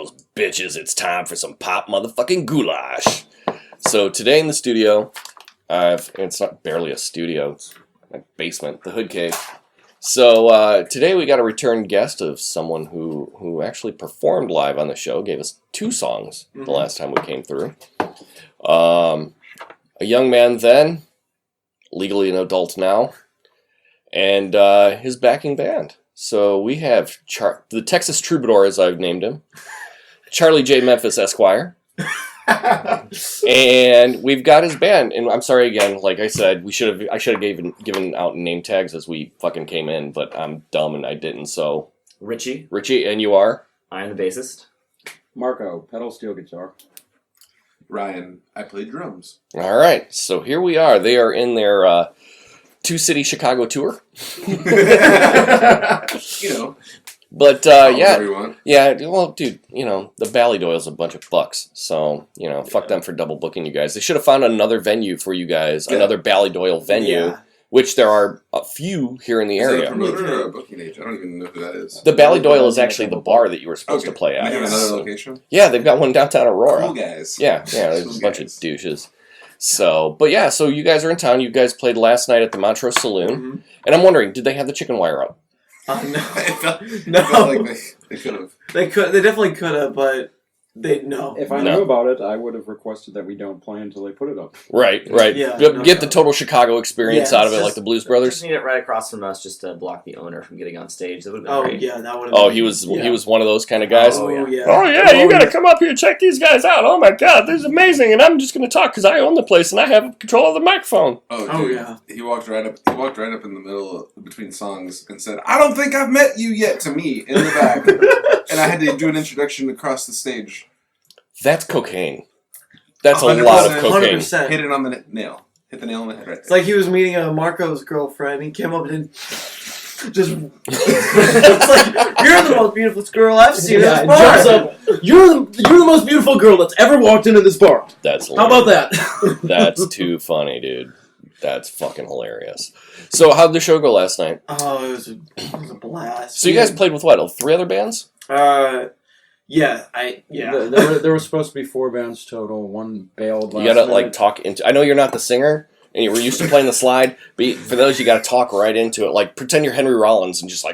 Boils, bitches, it's time for some pop motherfucking goulash. So today in the studio, it's not barely a studio, it's my basement, the Hoodcave. So today we got a return guest of someone who actually performed live on the show, gave us 2 songs the last time we came through. A young man then, legally an adult now, and his backing band. So we have the Texas Troubadour, as I've named him, Charlie J. Memphis, Esquire. And we've got his band. And I'm sorry again, like I said, I should have given out name tags as we fucking came in, but I'm dumb and I didn't. So Richie, and you are? I am the bassist. Marco, pedal steel guitar. Ryan, I play drums. All right, so here we are. They are in their 2-city Chicago tour. But yeah. Well, dude, the Ballydoyle's a bunch of bucks, so fuck them for double booking you guys. They should have found another venue for you guys, another Ballydoyle venue, which there are a few here in the area. Is that a promoter or a booking agent? I don't even know who that is. The Ballydoyle is actually the bar that you were supposed to play at. They have another location? Yeah, they've got one downtown Aurora. Cool guys. Yeah, there's a bunch of douches. So, but yeah, so you guys are in town. You guys played last night at the Montrose Saloon, and I'm wondering, did they have the chicken wire up? No. It felt like they could have. They definitely could have, but they no. If I knew about it, I would have requested that we don't play until they put it up. Right. Yeah, Get the total Chicago experience out of it, like the Blues Brothers. Just need it right across from us, just to block the owner from getting on stage. That would have been great. Yeah, that would have. Oh, he was one of those kind of guys. Oh yeah. You got to come up here and check these guys out. Oh my God, this is amazing, and I'm just going to talk because I own the place and I have control of the microphone. Oh yeah. He walked right up. He walked right up in the middle between songs and said, "I don't think I've met you yet." To me in the back, and I had to do an introduction across the stage. That's cocaine. That's a lot of cocaine. 100%. Hit it on the nail. Hit the nail on the head right there. It's like he was meeting Marco's girlfriend. He came up and just it's like, "You're the most beautiful girl I've seen in this bar." Jumps up. You're the most beautiful girl that's ever walked into this bar. That's How about that? That's too funny, dude. That's fucking hilarious. So how'd the show go last night? Oh, it was a blast. So you guys played with what? 3 other bands? Yeah. There were supposed to be 4 bands total. 1 bailed last You gotta minute. talk into. I know you're not the singer, and you were used to playing the slide, but for those you gotta talk right into it. Like pretend you're Henry Rollins and just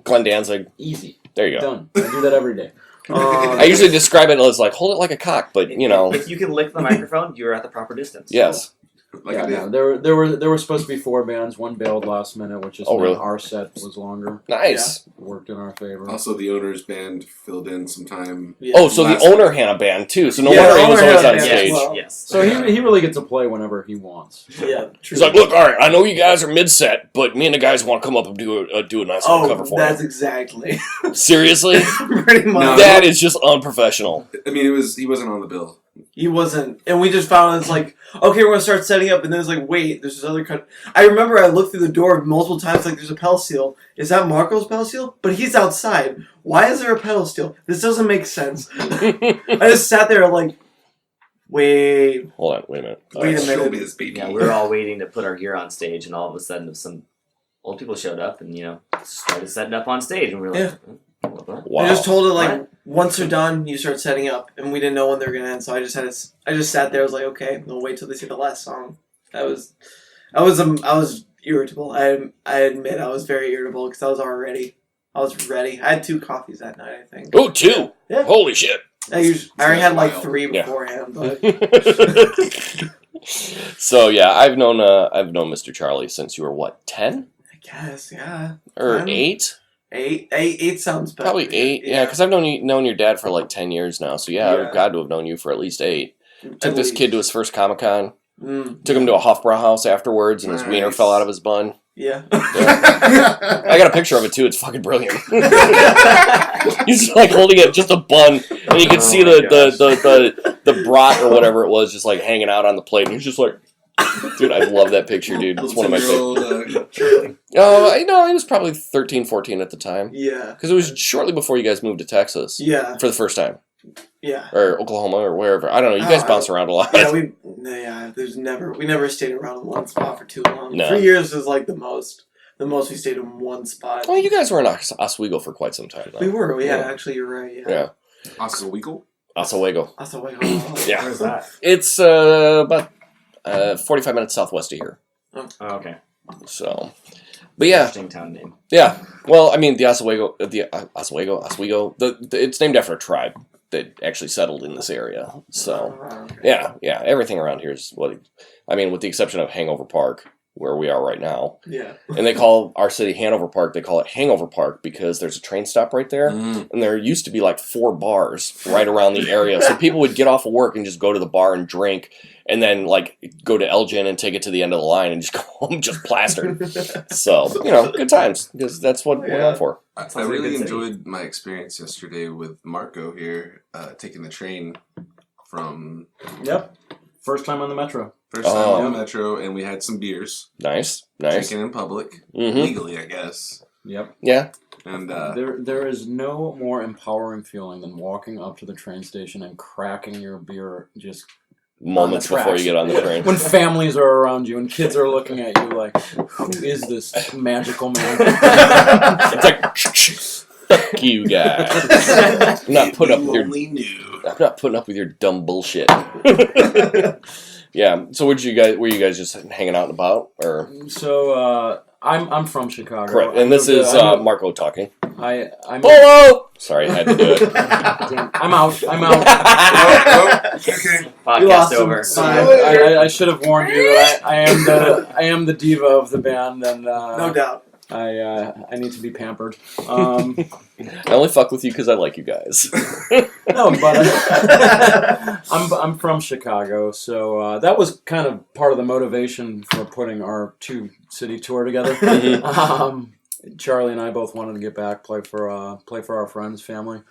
Glenn Danzig. Easy. There you go. Done. I do that every day. I usually describe it as like hold it like a cock, but If you can lick the microphone, you're at the proper distance. Yes. There were supposed to be 4 bands. 1 bailed last minute, which is really? Our set was longer. Nice. Worked in our favor. Also, the owner's band filled in some time. Yeah. Oh, so the owner had a band too. So no wonder he was always on stage. Yes. So he really gets to play whenever he wants. Yeah. He's like, look, all right, I know you guys are mid-set, but me and the guys want to come up and do a nice little cover for that's you. exactly. Seriously? Pretty much. No. That is just unprofessional. I mean, he wasn't on the bill. He wasn't, and we just found it's like, okay, we're gonna start setting up, and then it's like, wait, there's this other cut. I remember I looked through the door multiple times, like, there's a pedal steel. Is that Marco's pedal steel? But he's outside. Why is there a pedal steel? This doesn't make sense. I just sat there like, wait. Hold on, wait a minute. Wait a minute. Show me this baby. Yeah, we were all waiting to put our gear on stage, and all of a sudden, some old people showed up and started setting up on stage, and we were like, What? Wow. I just told it once they're done, you start setting up, and we didn't know when they were gonna end, so I just sat there. I was like, okay, we'll wait till they see the last song. I was irritable. I admit I was very irritable because I was ready. I had 2 coffees that night, I think. Oh, 2? Yeah. Holy shit. I already had like 3 beforehand, but So yeah, I've known Mr. Charlie since you were what, 10? I guess, yeah. Or 8? 8 sounds better. Probably 8, yeah, because I've known your dad for like 10 years now, so yeah, I've got to have known you for at least 8. Took this kid to his first Comic-Con, took him to a Hofbrauhaus afterwards, and his wiener fell out of his bun. Yeah. I got a picture of it too, it's fucking brilliant. He's like holding it, just a bun, and you can see the brat or whatever it was just like hanging out on the plate, and he's just like, dude, I love that picture, dude. It's one of my favorites. I know, he was probably 13, 14 at the time. Yeah. Because it was shortly before you guys moved to Texas. Yeah. For the first time. Yeah. Or Oklahoma or wherever. I don't know. You guys bounce around a lot. Yeah, we never stayed around in one spot for too long. No. 3 years is like the most. The most we stayed in one spot. Well, you guys were in Oswego for quite some time, though. We were. Yeah, actually, you're right. Yeah. Oswego? Oswego. Yeah. Where's that? It's about 45 minutes southwest of here. Oh, okay. So, but yeah. Interesting town name. Yeah. Well, I mean, the Oswego, it's named after a tribe that actually settled in this area. So, yeah, everything around here is with the exception of Hangover Park, where we are right now. Yeah. And they call our city Hanover Park. They call it Hangover Park because there's a train stop right there. Mm. And there used to be like 4 bars right around the area. So people would get off of work and just go to the bar and drink. And then like go to Elgin and take it to the end of the line and just go home just plastered. So, good times. Because that's what we're known for. I Sounds like a really good city. enjoyed my experience yesterday with Marco here, taking the train from Yep. First time on the Metro. first time on the Metro, and we had some beers. Nice. Drinking in public. Mm-hmm. Legally, I guess. Yep. Yeah. And There is no more empowering feeling than walking up to the train station and cracking your beer just Moments on the before you tracks. get on the train. when families are around you and kids are looking at you like, who is this magical man? It's like, fuck you guys. I'm not putting up with your only knew. I'm not putting up with your dumb bullshit. Yeah. So were you guys just hanging out and about, or So I'm from Chicago. correct? And this is Marco talking. I'm Polo. Sorry, I had to do it. I'm out. Okay. Podcast over. I should have warned you that I am the diva of the band, and No doubt. I need to be pampered. I only fuck with you because I like you guys. No, but I'm from Chicago, so that was kind of part of the motivation for putting our 2-city tour together. Mhm. Charlie and I both wanted to get back, play for our friends, family.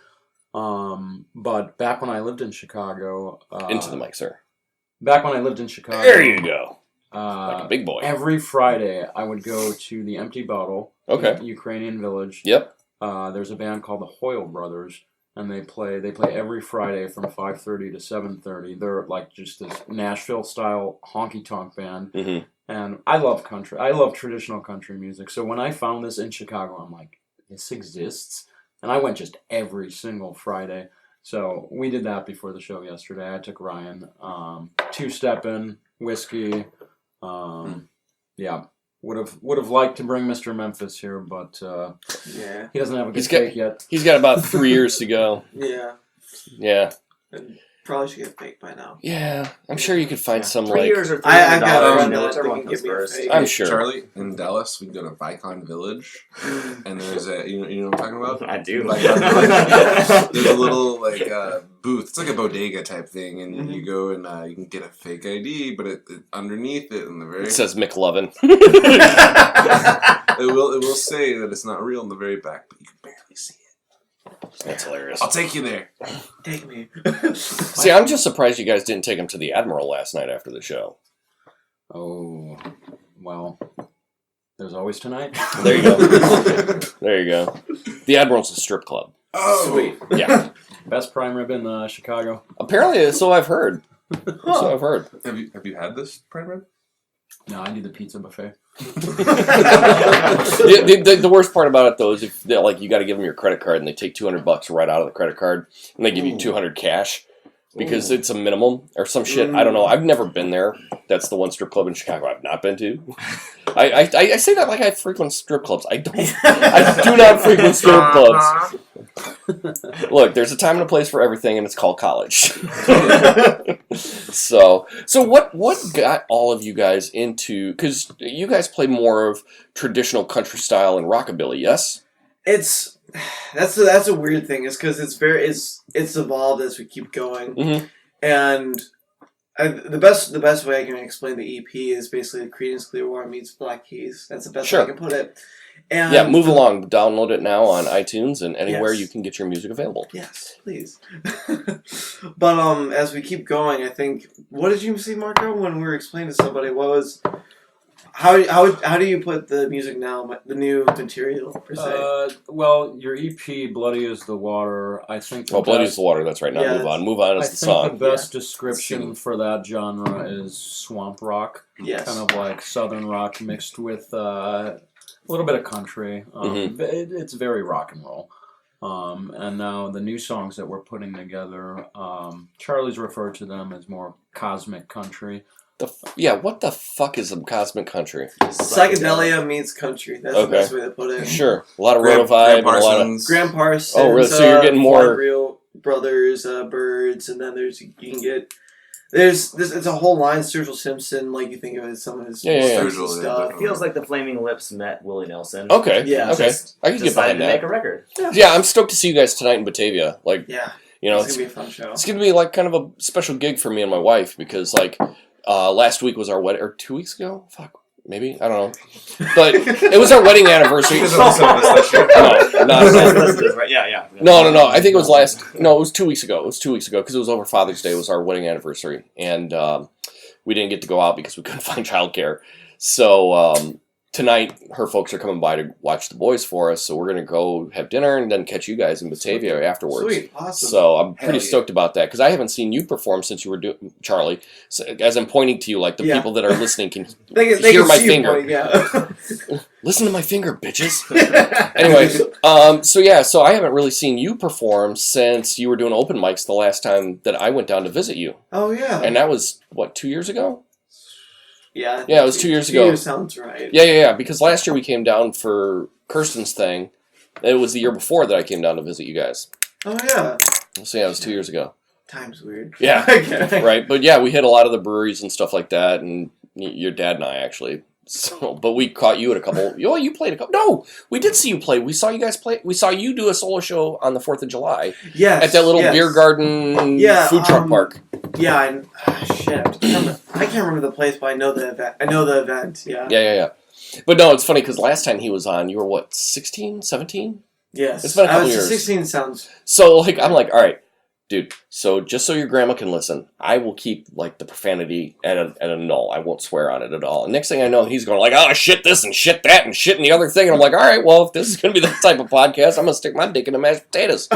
But back when I lived in Chicago, Into the mic, sir. Back when I lived in Chicago, There you go. Like a big boy. every Friday I would go to the Empty Bottle, Okay. Ukrainian village. Yep. There's a band called the Hoyle Brothers, and they play every Friday from 5:30 to 7:30. They're like just this Nashville style honky tonk band, Mm-hmm. and I love country. I love traditional country music. So when I found this in Chicago, I'm like, this exists, and I went just every single Friday. So we did that before the show yesterday. I took Ryan, 2-stepping, whiskey. Yeah. Would have liked to bring Mr. Memphis here, but Yeah. he doesn't have a good He's got- take yet. He's got about 3 years to go. Yeah. Yeah. Probably should get faked by now. Yeah. I'm sure you could find some 3 like. years or I got $300. a friend You know, that whichever can one give comes me a first. fake. I'm sure. Charlie, in Dallas, we go to Vicon Village, and there's you know what I'm talking about? I do. Vicon Village. There's a little booth. It's like a bodega type thing, and you go and you can get a fake ID, but it underneath it in the very It says McLovin. it will say that it's not real in the very back, but you can barely see it. That's hilarious. I'll take you there. Take me. See, I'm just surprised you guys didn't take him to the Admiral last night after the show. Oh, well, there's always tonight. There you go. There you go. The Admiral's a strip club. Oh, Sweet. Yeah. Best prime rib in Chicago. Apparently, so I've heard. So I've heard. Have you had this prime rib? No, I need the pizza buffet. The worst part about it though is if you got to give them your credit card and they take $200 right out of the credit card and they give you 200 cash because it's a minimum or some shit. I don't know. I've never been there. That's the one strip club in Chicago I've not been to. I say that like I frequent strip clubs. I don't. I do not frequent strip clubs. Look, there's a time and a place for everything, and it's called college. So what got all of you guys into? Because you guys play more of traditional country style and rockabilly, yes? That's a weird thing. Is because it's evolved as we keep going, Mhm. and the best way I can explain the EP is basically Creedence Clearwater meets Black Keys. That's the best way I can put it. And Yeah, move along. Download it now on iTunes and anywhere Yes. you can get your music available. Yes, please. But as we keep going, I think, what did you see, Marco, when we were explaining to somebody? What was how do you put the music now, the new material per se? Well, your EP, Bloody as the Water, I think. Oh, Bloody is the Water. That's right. Now Yeah, move on. Move on I is the think song. the best description for that genre is swamp rock. Yes. Kind of like southern rock mixed with a little bit of country. Mhm. It's very rock and roll. And now the new songs that we're putting together, Charlie's referred to them as more cosmic country. What the fuck is a cosmic country? Psychedelia meets country. That's the best way to put it. Sure. A lot of roto vibe and a lot of... Graham Parsons. Oh, really? So you're getting more... Real Brothers, Birds, and then you can get... There's it's a whole line. Sturgill Simpson, like you think of it as some of his stuff. It feels like the Flaming Lips met Willie Nelson. Okay. Yeah. Okay. I can get behind that. Make a record. Yeah, I'm stoked to see you guys tonight in Batavia. Like, you know, it's gonna be a fun show. It's gonna be like kind of a special gig for me and my wife because like last week was our wedding, or 2 weeks ago. Fuck. Maybe I don't know, but it was our wedding anniversary. No, Yeah. No. I think it was it was 2 weeks ago. It was 2 weeks ago because it was over Father's Day. It was our wedding anniversary, and we didn't get to go out because we couldn't find childcare. So tonight, her folks are coming by to watch the boys for us. So we're gonna go have dinner and then catch you guys in Batavia afterwards. Sweet, awesome. So I'm pretty stoked about that because I haven't seen you perform since you were doing Charlie. So, as I'm pointing to you, like the people that are listening can they hear can my see finger. Listen to my finger, bitches. Anyway, so I haven't really seen you perform since you were doing open mics the last time that I went down to visit you. Oh yeah. And that was 2 years ago. Yeah, it was 2 years ago. 2 years sounds right. Yeah. Because last year we came down for Kirsten's thing. It was the year before that I came down to visit you guys. Oh yeah. So yeah, it was 2 years ago. Time's weird. Yeah, right. But yeah, we hit a lot of the breweries and stuff like that, and your dad and I actually. So, but we caught you at a couple. You played a couple. No, we did see you play. We saw you guys play. We saw you do a solo show on the 4th of July. Yes. At that little beer garden food truck park. Yeah, shit. I can't remember the place, but I know the event. Yeah. Yeah. But no, it's funny because last time he was on, you were what, 16, 17? Yes. It's been a couple years. 16 sounds. So like, I'm like, all right, dude. So just so your grandma can listen, I will keep like the profanity at a null. I won't swear on it at all. And next thing I know, he's going like, oh, shit this and shit that and shit and the other thing. And I'm like, all right, well, if this is gonna be that type of podcast, I'm gonna stick my dick in the mashed potatoes.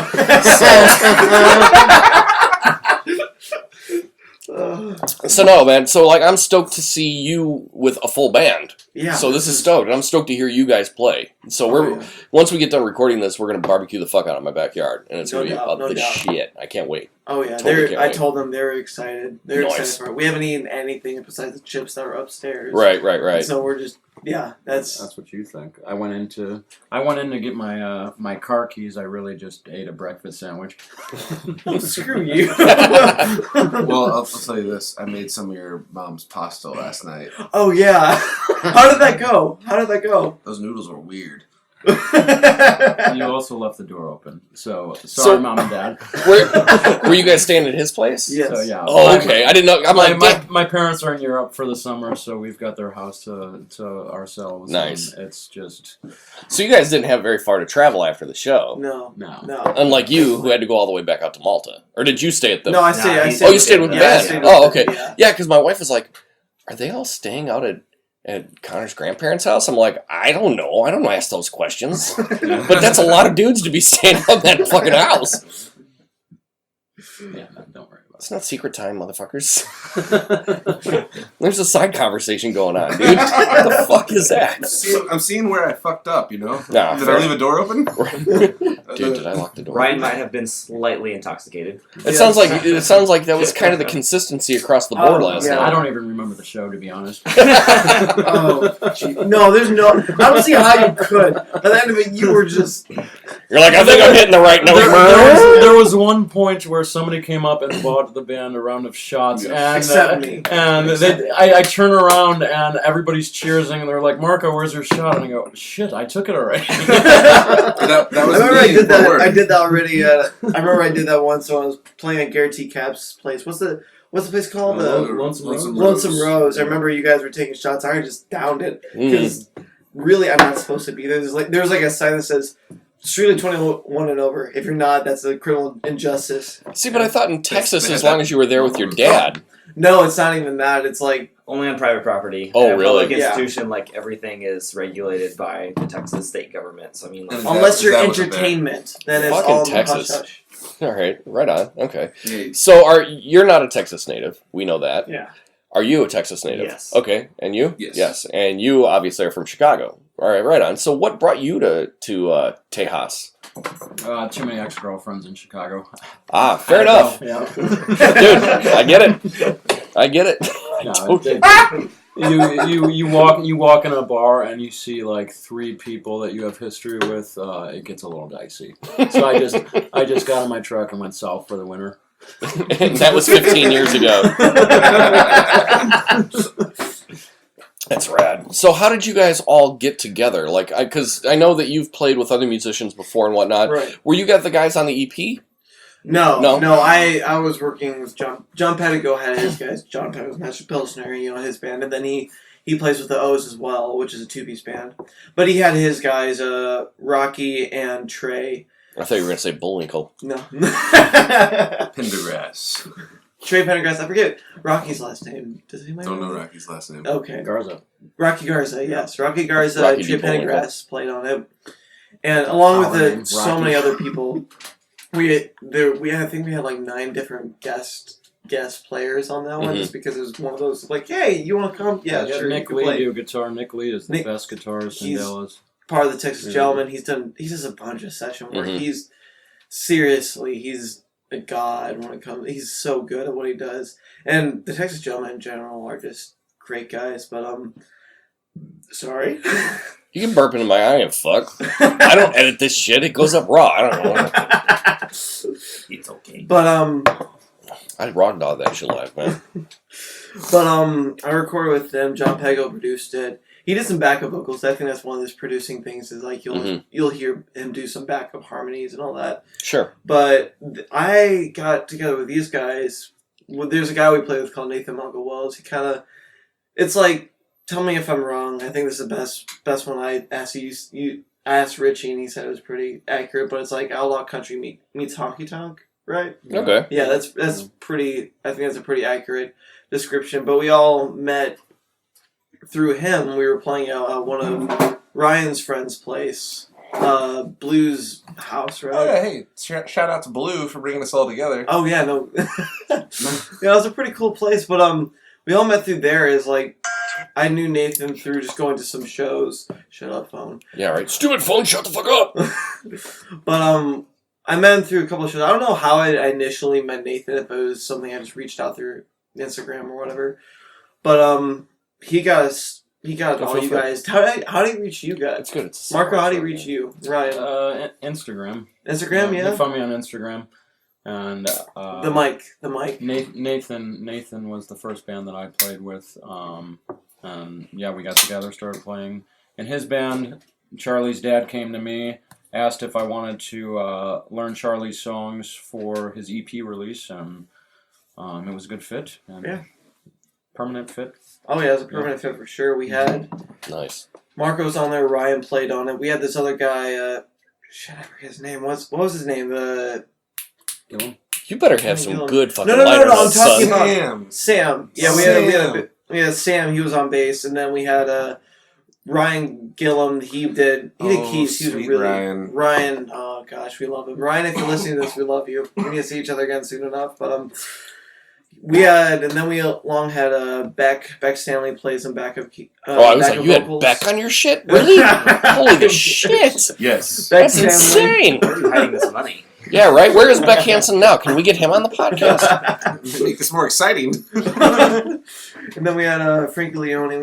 So no, man. So like, I'm stoked to see you with a full band. Yeah. So this is stoked, and I'm stoked to hear you guys play. So once we get done recording this, we're gonna barbecue the fuck out of my backyard, and it's gonna be about the shit. I can't wait. Oh yeah, I told them they were excited. They're excited for it. We haven't eaten anything besides the chips that were upstairs. Right. So we're just that's what you think. I went in to get my my car keys. I really just ate a breakfast sandwich. Oh, screw you. Well, I'll tell you this. I made some of your mom's pasta last night. Oh yeah. How did that go? Those noodles were weird. You also left the door open. So sorry, Mom and Dad. Were you guys staying at his place? Yes. So, yeah. Oh, okay. I didn't know. I'm my parents are in Europe for the summer, so we've got their house to ourselves. Nice. It's just. So you guys didn't have very far to travel after the show. No. Unlike you, who had to go all the way back out to Malta, or did you stay at the? No, I stayed. Oh, you stayed with the band. Oh, okay. Yeah, because my wife was like, "Are they all staying out at Connor's grandparents' house?" I'm like, I don't know. I don't ask those questions. But that's a lot of dudes to be staying out in that fucking house. Yeah, no, don't worry about it. It's not secret time, motherfuckers. There's a side conversation going on, dude. What the fuck is that? I'm seeing where I fucked up, you know? Nah, did I leave a door open? Dude, did I lock the door? Ryan might have been slightly intoxicated. It sounds like that was kind of the consistency across the board last night. I don't even remember the show, to be honest. Oh, gee. No, there's no. I don't see how you could. At the end of it, you were just. You're like, I think I'm hitting the right note. There was one point where somebody came up and bought the band a round of shots, Except me. And I turn around and everybody's cheering, and they're like, "Marco, where's your shot?" And I go, "Shit, I took it already." that was I did that. I did that already. I remember I did that once when I was playing at Gary T. Cap's place. What's the place called? Lonesome Rose. I remember you guys were taking shots. I just downed it because really, I'm not supposed to be there. There's like a sign that says, "Strictly 21 and over. If you're not, that's a criminal injustice." See, but I thought in Texas, as long as you were there with your dad. No, it's not even that. It's like only on private property. Oh, in a really? Public institution, like everything is regulated by the Texas state government. So I mean, like, unless you're entertainment, then it's fucking all Texas. hush. All right, right on. Okay, so you're not a Texas native? We know that. Yeah. Are you a Texas native? Yes. Okay, and you? Yes. Yes, and you obviously are from Chicago, All right, right on. So what brought you to Tejas? Too many ex-girlfriends in Chicago. Ah, fair enough. Yeah. Dude, I get it. You walk in a bar and you see like 3 people that you have history with. It gets a little dicey. So I just got in my truck and went south for the winter. And that was 15 years ago. That's rad. So how did you guys all get together? Like, because I know that you've played with other musicians before and whatnot. Right. Were you guys the guys on the EP? No. No? I was working with John Pedigo had his guys. John Pedigo's Master Pilsner, his band, and then he plays with the O's as well, which is a 2-piece band. But he had his guys, Rocky and Trey. I thought you were gonna say Bullwinkle. No. Pendergrass. Trey Pendergrass. I forget Rocky's last name. Does anybody Don't know Rocky's last name. Okay. Garza. Rocky Garza, yes. Rocky Garza, Rocky Trey D. Bullwinkle. Pendergrass played on it. And along Power with name, so Rocky. many other people, I think we had like 9 different guest players on that one, just because it was one of those like, hey, you want to come? Yeah, sure. Nick you can Lee play. do guitar. Nick Lee is the Nick- best guitarist in he's- Dallas. Part of the Texas Yeah. Gentleman. He does a bunch of session work. Mhm. He's a god when it comes. He's so good at what he does, and the Texas Gentlemen in general are just great guys. But sorry. You can burp into my eye and fuck. I don't edit this shit. It goes up raw. I don't know. It's okay. But I raw dog that shit live, man. I recorded with them. John Pego produced it. He did some backup vocals. I think that's one of his producing things. Is like you'll hear him do some backup harmonies and all that. Sure. But I got together with these guys. There's a guy we play with called Nathan Malgo Wells. It's like, tell me if I'm wrong. I think this is the best one. I asked you asked Richie, and he said it was pretty accurate. But it's like outlaw country meets honky tonk, right? Okay. Yeah, that's pretty. I think that's a pretty accurate description. But we all met through him. We were playing at one of Ryan's friend's place, Blues House, right? Oh yeah, hey, shout out to Blue for bringing us all together. Oh yeah, no. Yeah, it was a pretty cool place, but we all met through there. Is like, I knew Nathan through just going to some shows. Shut up, phone. Yeah, right. Stupid phone, shut the fuck up. But I met him through a couple of shows. I don't know how I initially met Nathan. If it was something I just reached out through Instagram or whatever. But he got us. He got all you guys. How did he reach you guys? It's good. It's Marco, how did he reach you? Ryan. Instagram. Instagram, yeah. They found me on Instagram, and The mic. Nathan was the first band that I played with, and yeah, we got together, started playing in his band. Charlie's dad came to me, asked if I wanted to learn Charlie's songs for his EP release, and it was a good fit. And Yeah. Permanent fit. Oh yeah, it was a permanent fit for sure. We had nice. Marco's on there. Ryan played on it. We had this other guy. Shit, I forget his name. What was his name? Gillen? You better have some good fucking No, liner I'm notes, talking son. about Sam. Yeah, we had Sam. He was on bass, and then we had Ryan Gillum. He did keys. He was sweet really Ryan. Oh gosh, we love him. Ryan, if you're listening to this, we love you. We need to see each other again soon enough. But we had Beck Stanley plays some backup key. I was like, you vocals. had Beck on your shit? Really? Holy shit. Yes. Beck That's Stanley. insane. Where are you hiding this money? Yeah, right? Where is Beck Hansen now? Can we get him on the podcast? Make this more exciting. And then we had Frankie Leone.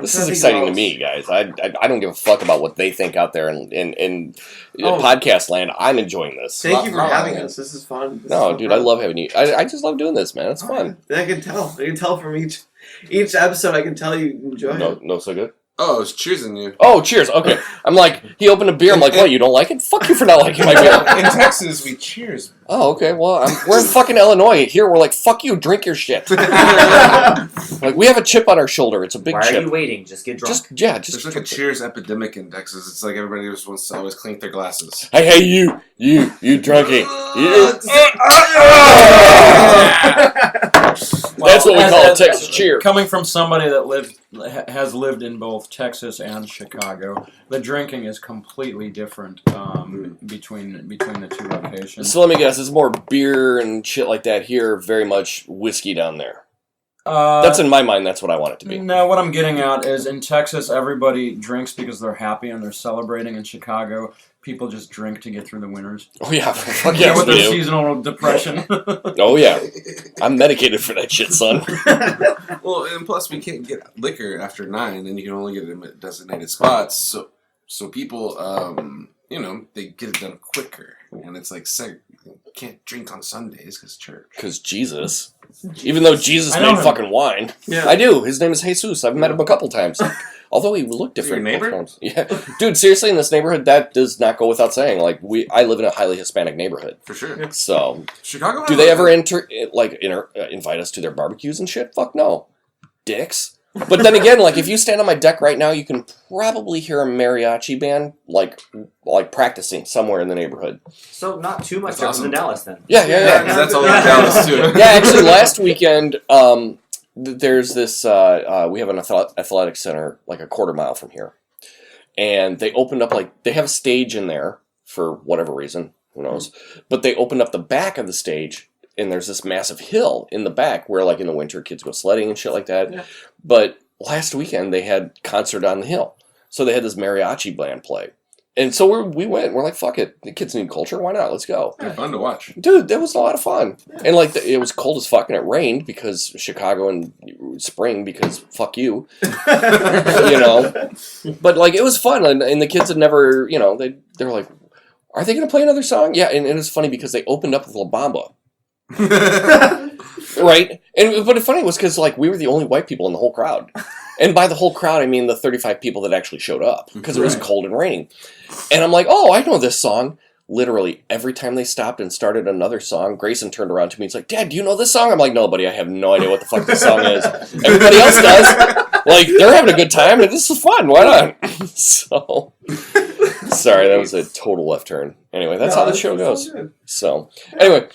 This is exciting to me, guys. I don't give a fuck about what they think out there in podcast land. I'm enjoying this. Thank you for having us. This is fun. No, dude, I love having you. I just love doing this, man. It's fun. I can tell. I can tell from each episode. I can tell you enjoy it. No, so good. Oh, I was cheersing you. Oh, cheers. Okay. I'm like, he opened a beer. I'm like, what, you don't like it? Fuck you for not liking my beer. In Texas, we cheers. Oh, okay. Well, we're in fucking Illinois. Here, we're like, fuck you, drink your shit. Like, we have a chip on our shoulder. It's a big Why chip. are you waiting? Just get drunk. There's like a cheers epidemic in Texas. It's like everybody just wants to always clink their glasses. Hey, you drunkie. That's what we call a Texas cheer. Coming from somebody that has lived in both Texas and Chicago, the drinking is completely different between the two locations. So let me guess, it's more beer and shit like that here, very much whiskey down there. That's in my mind. That's what I want it to be. No, what I'm getting at is in Texas, everybody drinks because they're happy and they're celebrating. In Chicago, people just drink to get through the winters. Oh yeah, fuck Yeah, yes, with we their do. seasonal depression. Oh yeah, I'm medicated for that shit, son. Well, and plus we can't get liquor after 9, and you can only get it in designated spots. So people, they get it done quicker, and it's like can't drink on Sundays because church. Because Jesus, even though Jesus I know made him. fucking wine, Yeah. I do. His name is Jesus. I've met him a couple times. Although he looked different. Your neighbor? both times. Yeah, dude. Seriously, in this neighborhood, that does not go without saying. Like I live in a highly Hispanic neighborhood, For sure. so Chicago. do they ever invite us to their barbecues and shit? Fuck no, dicks. But then again, like if you stand on my deck right now, you can probably hear a mariachi band like practicing somewhere in the neighborhood. So not too much That's different awesome. than Dallas then. Yeah. Yeah, 'cause that's all in Dallas too. Yeah, actually, last weekend, there's this. We have an athletic center like a quarter mile from here, and they opened up they have a stage in there for whatever reason, who knows? But they opened up the back of the stage, and there's this massive hill in the back where, like in the winter, kids go sledding and shit like that. Yeah. But last weekend they had concert on the hill, so they had this mariachi band play. And so we went. We're like, fuck it. The kids need culture. Why not? Let's go. Yeah, fun to watch. Dude, that was a lot of fun. And it was cold as fuck and it rained because Chicago in spring because fuck you. But it was fun and the kids had never, they were like, are they going to play another song? Yeah, and it was funny because they opened up with La Bamba. Right? But the funny was because we were the only white people in the whole crowd. And by the whole crowd, I mean the 35 people that actually showed up because it was cold and raining. And I'm like, oh, I know this song. Literally, every time they stopped and started another song, Grayson turned around to me and he's like, Dad, do you know this song? I'm like, no, buddy, I have no idea what the fuck this song is. Everybody else does. They're having a good time and this is fun. Why not? So, sorry, that was a total left turn. Anyway, that's how the show goes. So, anyway.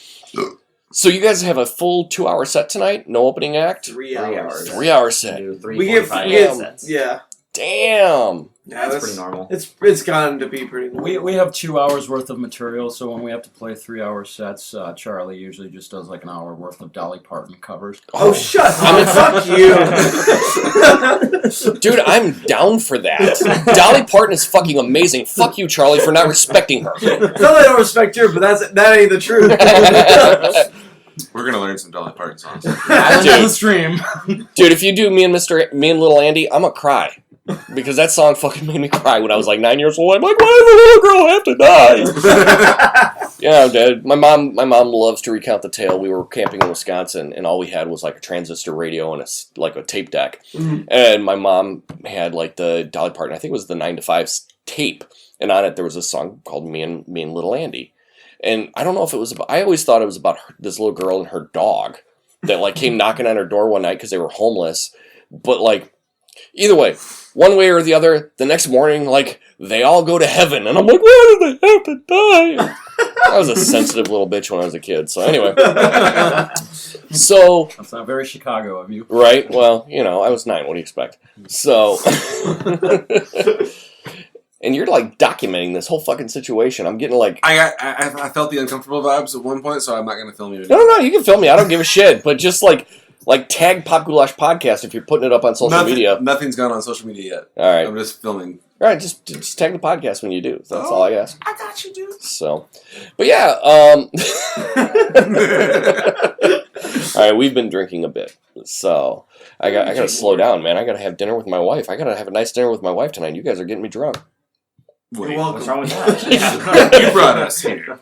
So you guys have a full 2-hour set tonight? No opening act? 3 3 hours. 3-hour set. Do 3 We get 45 sets. yeah. Damn. Yeah, That's pretty normal. It's gotten to be pretty normal. we have 2 hours worth of material, so when we have to play 3-hour sets, Charlie usually just does an hour worth of Dolly Parton covers. Oh, shut up! Fuck you! Dude, I'm down for that. Dolly Parton is fucking amazing. Fuck you, Charlie, for not respecting her. Not that I don't respect her, but that ain't the truth. We're gonna learn some Dolly Parton songs. Island of the Stream. Dude, if you do me and Little Andy, I'm gonna cry. Because that song fucking made me cry when I was 9 years old. I'm like, why did the little girl have to die? Yeah, dude. My mom loves to recount the tale. We were camping in Wisconsin, and all we had was a transistor radio and a tape deck. Mm-hmm. And my mom had the Dolly Parton, I think it was the 9 to 5 tape, and on it there was a song called Me and Little Andy. And I don't know if it was about, I always thought it was about this little girl and her dog that came knocking on her door one night because they were homeless. But either way, one way or the other, the next morning, they all go to heaven. And I'm like, why did they have to die? I was a sensitive little bitch when I was a kid. So anyway. So. That's not very Chicago of you. Right? Well, I was 9. What do you expect? So. And you're documenting this whole fucking situation. I'm getting I felt the uncomfortable vibes at one point, so I'm not gonna film you. No, you can film me. I don't give a shit. But just tag Pop Goulash Podcast if you're putting it up on social media. Nothing's gone on social media yet. All right. I'm just filming. All right, just tag the podcast when you do. That's all I ask. I got you, dude. So, but yeah. All right, we've been drinking a bit, so I got to slow down, man. I got to have dinner with my wife. I got to have a nice dinner with my wife tonight. You guys are getting me drunk. Wait, What's wrong with that? you brought us here.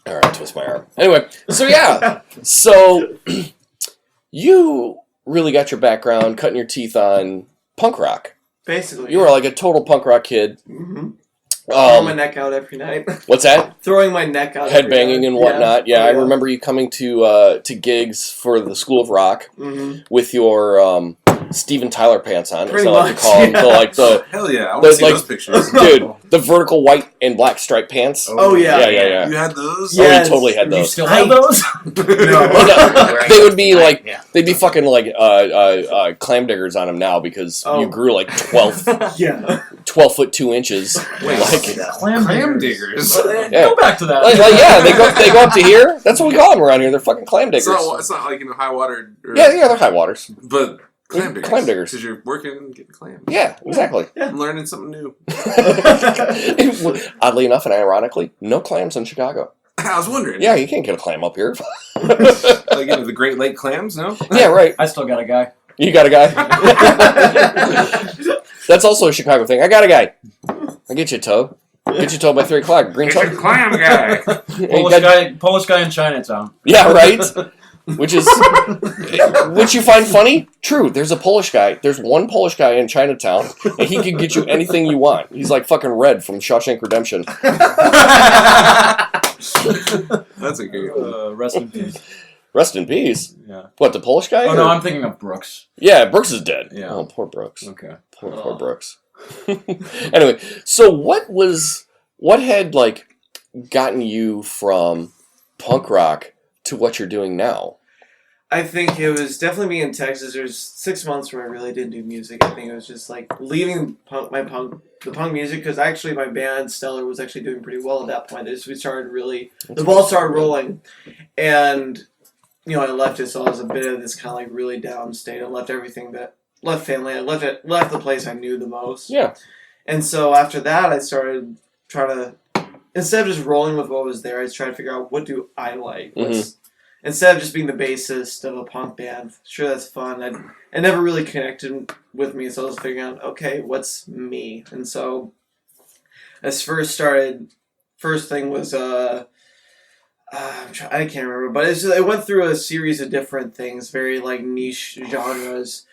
All right, twist my arm. Anyway, so yeah, so you really got your background cutting your teeth on punk rock. Basically. You were a total punk rock kid. Mm-hmm. Throwing my neck out every night. What's that? Throwing my neck out. Headbanging and whatnot. Yeah, I remember you coming to gigs for the School of Rock with your Steven Tyler pants on. Pretty is that what you much, call them? yeah. The Hell yeah, I want to see those pictures. Dude, the vertical white and black striped pants. Oh, yeah. Yeah. You had those? Oh, Yes. we totally had You those. still have those? No, they would be like Yeah. they'd be fucking like clam diggers on them now because you grew like 12 foot 2 inches. Wait, Like, clam diggers. Yeah. Go back to that. like, yeah, they go up to here. That's what we call them around here. They're fucking clam diggers. It's not like high water. Yeah, they're high waters. But clam diggers. Clam diggers. Because you're working and getting clams. Yeah, exactly. I'm learning something new. Oddly enough and ironically, no clams in Chicago. I was wondering. Yeah, you can't get a clam up here. Like the Great Lake clams, no? Yeah, right. I still got a guy. You got a guy? That's also a Chicago thing. I got a guy. I'll get you a tow. Get you a tow by 3 o'clock. Green It's a tow. clam guy. Polish guy in Chinatown. Yeah, right? Which you find funny? True, there's a Polish guy. There's one Polish guy in Chinatown, and he can get you anything you want. He's like fucking Red from Shawshank Redemption. That's a great one. Rest in peace. Rest in peace. Yeah. What, the Polish guy? Oh, no, I'm thinking of Brooks. Yeah, Brooks is dead. Yeah. Oh, poor Brooks. Okay. Poor Brooks. Anyway, so what had like gotten you from punk rock to what you're doing now? I think it was definitely me in Texas. There's 6 months where I really didn't do music. I think it was just like leaving the punk music because actually my band Stellar was actually doing pretty well at that point. We started the ball started rolling, and I left it. So I was a bit of this kind of like really down state. I left left family. I left the place I knew the most. Yeah. And so after that, I started trying to, instead of just rolling with what was there, I tried to figure out what do I like. Instead of just being the bassist of a punk band, sure, that's fun. It never really connected with me, so I was figuring out, okay, what's me? And so, as first thing was, I can't remember, but it went through a series of different things, very like niche genres,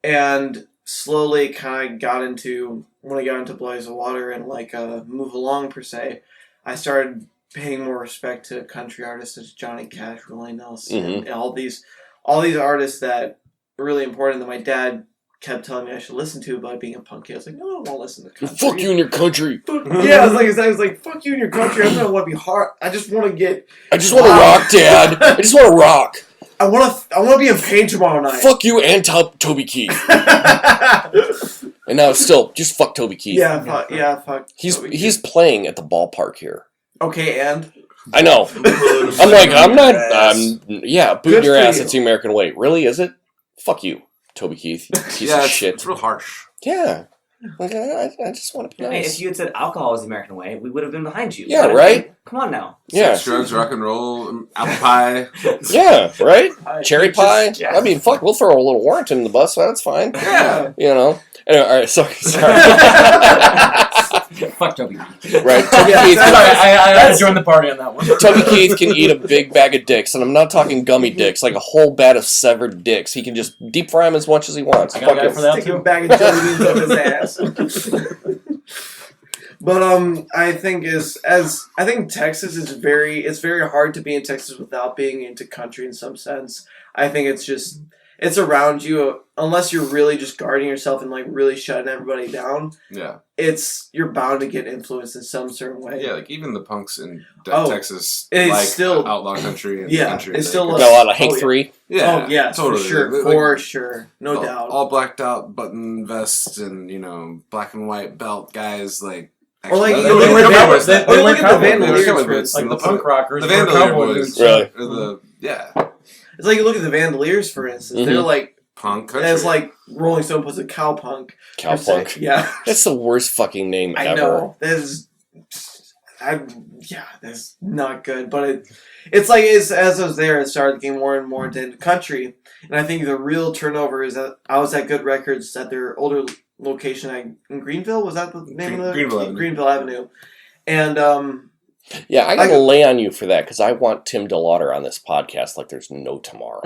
and slowly kind of got into, when I got into Blaze of Water and like Move Along per se, I started paying more respect to country artists such as Johnny Cash, Willie Nelson, and all these artists that were really important that my dad kept telling me I should listen to about being a punk kid. I was like, no, I don't want to listen to country. Fuck you and your country. Yeah, I was like, fuck you and your country. I don't want to be hard. I just want to rock, Dad. I just want to rock. I want to be in pain tomorrow night. Fuck you and Toby Keith. And now it's still just fuck Toby Keith. Fuck. He's playing at the ballpark here. Okay, and I know. I'm like, booting your ass. It's the American way. Really? Is it? Fuck you, Toby Keith. Piece of shit. It's real harsh. Yeah. Like, I just want to be I mean, nice. if you had said alcohol is the American way, we would have been behind you. Yeah, But right? Come on now. Yeah. Sex, drugs, rock and roll, apple pie. Yeah, right? Cherry pie. yeah. I mean, fuck, we'll throw a little Warrington in the bus. That's fine. Yeah. Anyway, all right, sorry. Fuck Toby. Right, Toby Keith. I had to join the party on that one. Toby Keith can eat a big bag of dicks, and I'm not talking gummy dicks, like a whole bat of severed dicks. He can just deep fry them as much as he wants. I got a guy Fuck for it. that Stick a too. bag of jelly beans up his ass. But I think I think Texas is it's very hard to be in Texas without being into country in some sense. I think it's around you unless you're really just guarding yourself and like really shutting everybody down. Yeah. You're bound to get influenced in some certain way. Yeah, like even the punks in Oh, Texas it's like still- outlaw country and Yeah, country. it's still Got a lot of Hank Oh, yeah. 3. yeah, Oh yeah, totally. for sure, Like, for sure, no all, doubt. all blacked out button vests and black and white belt guys like. Or like, actually, you they look wear at cowboys. the They wear Vandaliers, cowboy for boots. instance. Like the punk rockers. The wear Vandalier cowboy boys. boots. Really? Or yeah, It's like you look at the Vandaliers, for instance. They're like, punk country. as like Rolling Stone puts it, cowpunk. Cowpunk. Yeah, That's the worst fucking name I ever. know. That's not good. But it's like as I was there, it started getting more and more into country, and I think the real turnover is that I was at Good Records at their older location in Greenville. Was that the name of the Greenville Avenue. Greenville Avenue, and Yeah, I gotta lay on you for that because I want Tim DeLauder on this podcast like there's no tomorrow.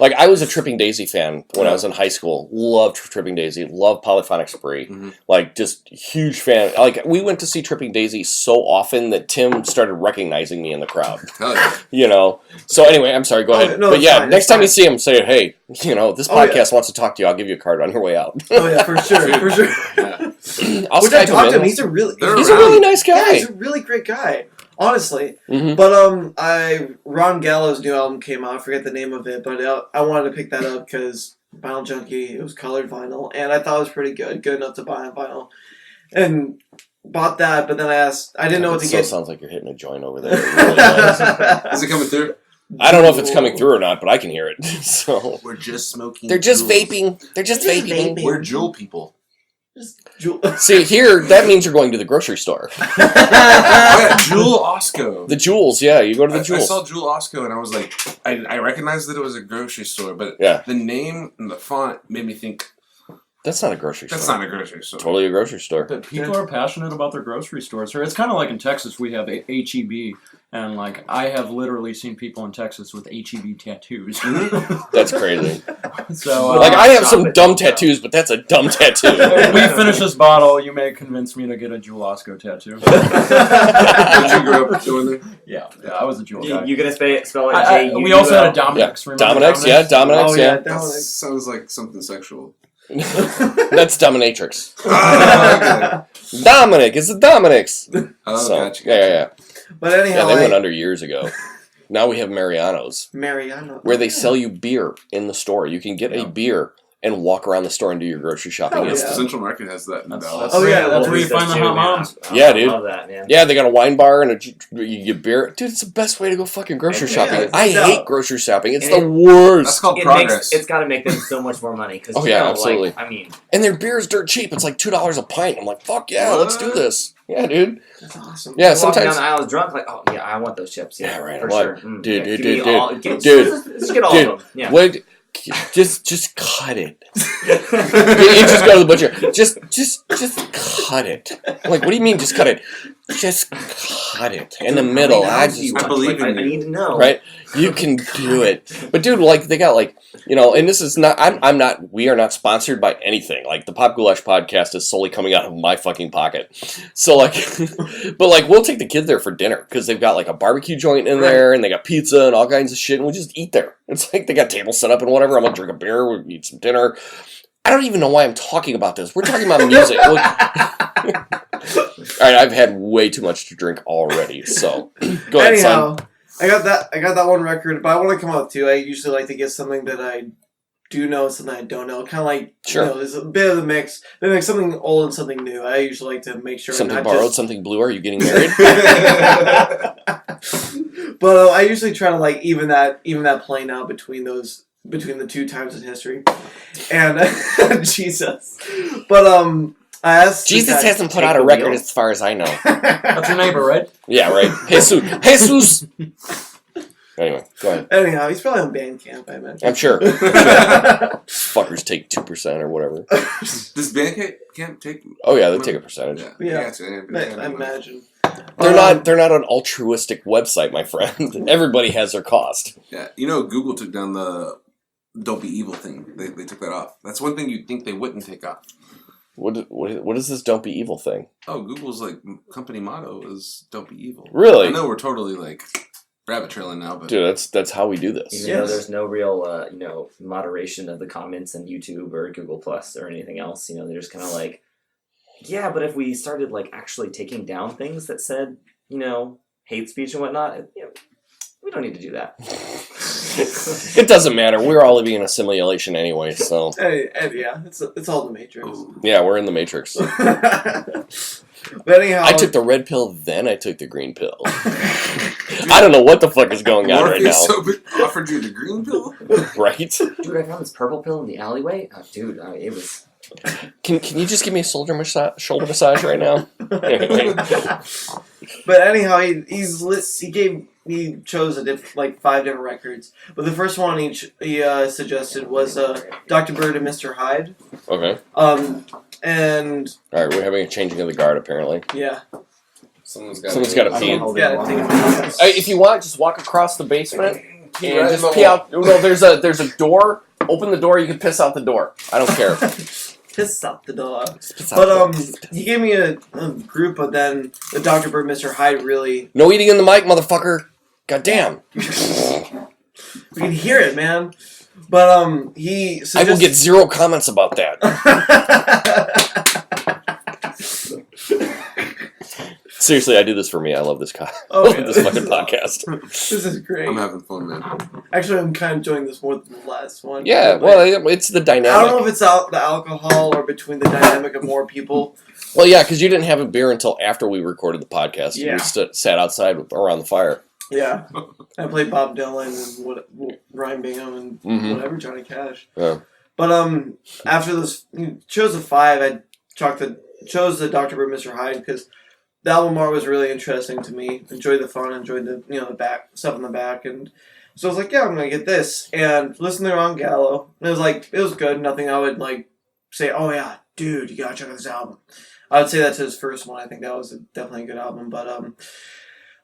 Like, I was a Tripping Daisy fan when I was in high school. Loved Tripping Daisy. Loved Polyphonic Spree. Mm-hmm. Like, just huge fan. Like, we went to see Tripping Daisy so often that Tim started recognizing me in the crowd. Hell yeah. You know? So, anyway, I'm sorry. Go ahead. no, but it's yeah, fine, next it's time you fine. see him, say, hey, this Oh, yeah. podcast wants to talk to you. I'll give you a card on your way out. oh yeah, for sure, for sure. Yeah. I'll Which I Skype talked to him. in. He's a really He's a really nice yeah, guy. he's a really great guy. Honestly. Mhm. But Ron Gallo's new album came out. I forget the name of it, but I wanted to pick that up because Vinyl Junkie, it was colored vinyl, and I thought it was pretty good enough to buy on vinyl, and bought that. But then I didn't know what to get. Sounds like you're hitting a joint over there. It really does. Is it coming through? I don't know if it's coming through or not, but I can hear it. So We're just smoking. they're just Juuls. vaping. They're just vaping. We're Juul people. See, here, that means you're going to the grocery store. Oh, yeah, Juul Osco. The Jewels, yeah, you go to the I Jewels. saw Juul Osco and I was like, I recognized that it was a grocery store, but Yeah. the name and the font made me think That's not a grocery store. that's not a grocery store. Totally a grocery store. But people are passionate about their grocery stores. Or it's kind of like in Texas, we have HEB, and like I have literally seen people in Texas with HEB tattoos. That's crazy. So Like, I have Stop some it. dumb tattoos, but that's a dumb tattoo. when we finish this bottle, you may convince me to get a Jewel Osco tattoo. Did you grow up doing that? Yeah, I was a Jewel guy. You gonna spell it J-U-U-L? We also had a Dominic's. Yeah. Remember Dominic's, yeah, Dominic's, Oh, yeah. yeah, That that was sounds like something sexual. That's Dominatrix. Oh, okay. Dominic, it's the Dominic's. Oh, So, gotcha. yeah. But Yeah, anyhow, they went under years ago. Now we have Mariano's, Mariano, where they sell you beer in the store. You can get a beer and walk around the store and do your grocery shopping. Oh, It's- yeah. Central Market has that in That's- Dallas. Oh, yeah, that's where you find the hot moms. Yeah, dude. I love that, man. Yeah, they got a wine bar and you get beer. Dude, it's the best way to go fucking grocery Yeah, shopping. it's I no. hate grocery shopping. It's And the it- worst. That's called It progress. it's got to make them so much more money. Cause, Oh, you yeah, know, absolutely. Like, I mean, And their beer is dirt cheap. It's like $2 a pint. I'm like, fuck yeah, let's do this. Yeah, dude. That's awesome. Yeah, walking down sometimes. the aisle drunk, like, oh yeah, I want those chips. Yeah, Yeah, right, for I'm sure. like, Mm, dude, yeah, dude, give me dude, all- dude, get- dude, just get all dude, of them. Yeah. What? Just cut it. You just go to the butcher. Just cut it. I'm like, what do you mean, just cut it? Just cut it in the middle. I just I believe in I you. need to know. right. You can do it, but dude, like they got like and this is not. I'm not. We are not sponsored by anything. Like the Pop Goulash podcast is solely coming out of my fucking pocket. So like, but like we'll take the kids there for dinner because they've got like a barbecue joint in there and they got pizza and all kinds of shit, and we just eat there. It's like they got tables set up and whatever. I'm gonna drink a beer. We eat some dinner. I don't even know why I'm talking about this. We're talking about music. Look, all right, I've had way too much to drink already. So go ahead, son. Anyhow, I got that one record, but I want to come out too. I usually like to get something that I do know, something I don't know. Kind of like Sure. there's a bit of a mix. Maybe like something old and something new. I usually like to make sure I'm Something not borrowed, just- something blue. Are you getting married? But I usually try to like even that playing out between the two times in history, and Jesus. But I asked Jesus the guy- hasn't put out a record as far as I know. That's your neighbor, right? Yeah, right. Jesus. Anyway, go ahead. Anyhow, he's probably on Bandcamp, I imagine. I'm sure. Fuckers take 2% or whatever. Does Bandcamp take? Oh yeah, they take a percentage. Yeah. Yeah. I imagine. They're not an altruistic website, my friend. Everybody has their cost. Yeah, Google took down the "Don't Be Evil" thing. They took that off. That's one thing you'd think they wouldn't take off. What is this "Don't Be Evil" thing? Oh, Google's like company motto is "Don't Be Evil." Really? I know we're totally like rabbit trailing now, but Dude, that's how we do this. Even though there's no real, moderation of the comments in YouTube or Google Plus or anything else, they're just kind of like, yeah, but if we started like actually taking down things that said, hate speech and whatnot, we don't need to do that. It doesn't matter. We're all living in a simulation anyway, so Yeah, it's all the Matrix. yeah, we're in the Matrix. But anyhow, I took the red pill, then I took the green pill. I don't know what the fuck is going on right now. Morpheus offered you the green pill. Right? Dude, I found this purple pill in the alleyway. Oh, dude, it was... Can you just give me a shoulder massage right now? Anyway. But anyhow, he chose like 5 different records. But the first one he suggested was Dr. Bird and Mr. Hyde. Okay. And All right, we're having a changing of the guard apparently. yeah. Someone's got to pee. Yeah, take it. If you want, just walk across the basement and right just in the pee out. No, there's a door. Open the door. You can piss out the door. I don't care. Piss out the dog. Piss out the door. But he gave me a group, but then the Dr. Bird, Mr. Hyde really. No eating in the mic, motherfucker. God damn. We can hear it, man. But he I suggested. will get 0 comments about that. Seriously, I do this for me. I love this Oh, this fucking podcast. This is great. I'm having fun, man. Actually, I'm kind of enjoying this more than the last one. Yeah, But well, it's the dynamic. I don't know if it's the alcohol or between the dynamic of more people. Well, yeah, because you didn't have a beer until after we recorded the podcast. Yeah. We sat outside around the fire. Yeah, I played Bob Dylan and Ryan Bingham and Mhm. whatever Johnny Cash. Yeah. But after those chose the 5, I chose the Dr. Bird, Mr. Hyde because the album art was really interesting to me. Enjoyed the fun, enjoyed the the back stuff in the back, and so I was like, yeah, I'm gonna get this and listen to Ron Gallo. And it was good. Nothing I would say, oh yeah, dude, you gotta check out this album. I would say that to his first one. I think that was definitely a good album. But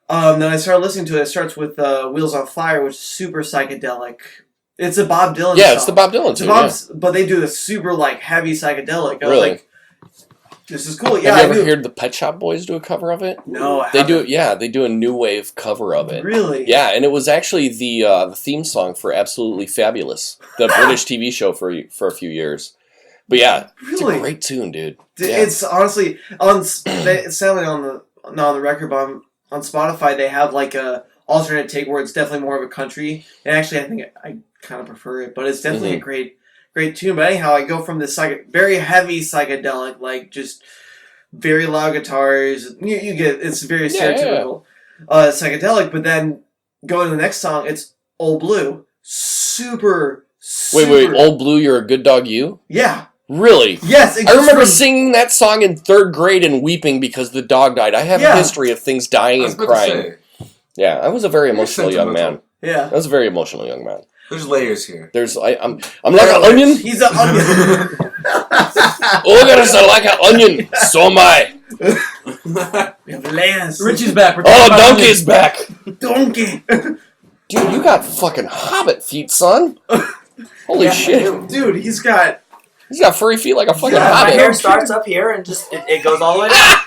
then I started listening to it. It starts with Wheels on Fire, which is super psychedelic. It's a Bob Dylan Yeah, song. it's the Bob Dylan tune. But they do a super heavy psychedelic. I Really? was like, this is cool. Yeah, Have you ever heard the Pet Shop Boys do a cover of it? No, They do. Yeah, they do a new wave cover of it. Really? Yeah, and it was actually the theme song for Absolutely Fabulous, the British TV show for a few years. But yeah, it's Really? a great tune, dude. It's honestly sadly on the record, but on Spotify they have a alternate take where it's definitely more of a country. And actually, I think I kind of prefer it, but it's definitely a great tune. But anyhow, I go from this very heavy psychedelic, just very loud guitars. You get it's very stereotypical psychedelic. But then going to the next song, it's Old Blue, super. Wait, Old Blue, You're a Good Dog, You? Yeah. Really? Yes. I remember singing that song in 3rd grade and weeping because the dog died. I have a history of things dying and crying. Yeah, I was a very emotional young man. Yeah. I was a very emotional young man. There's layers here. I'm like an onion. He's an onion. Oh, goodness, I like an onion. So am I. We have layers. Richie's back. We're Oh, talking about Donkey's back. Donkey. Dude, you got fucking hobbit feet, son. Holy shit. Dude, he's got furry feet like a fucking Yeah, My hobbit. hair starts up here and just it goes all the way down.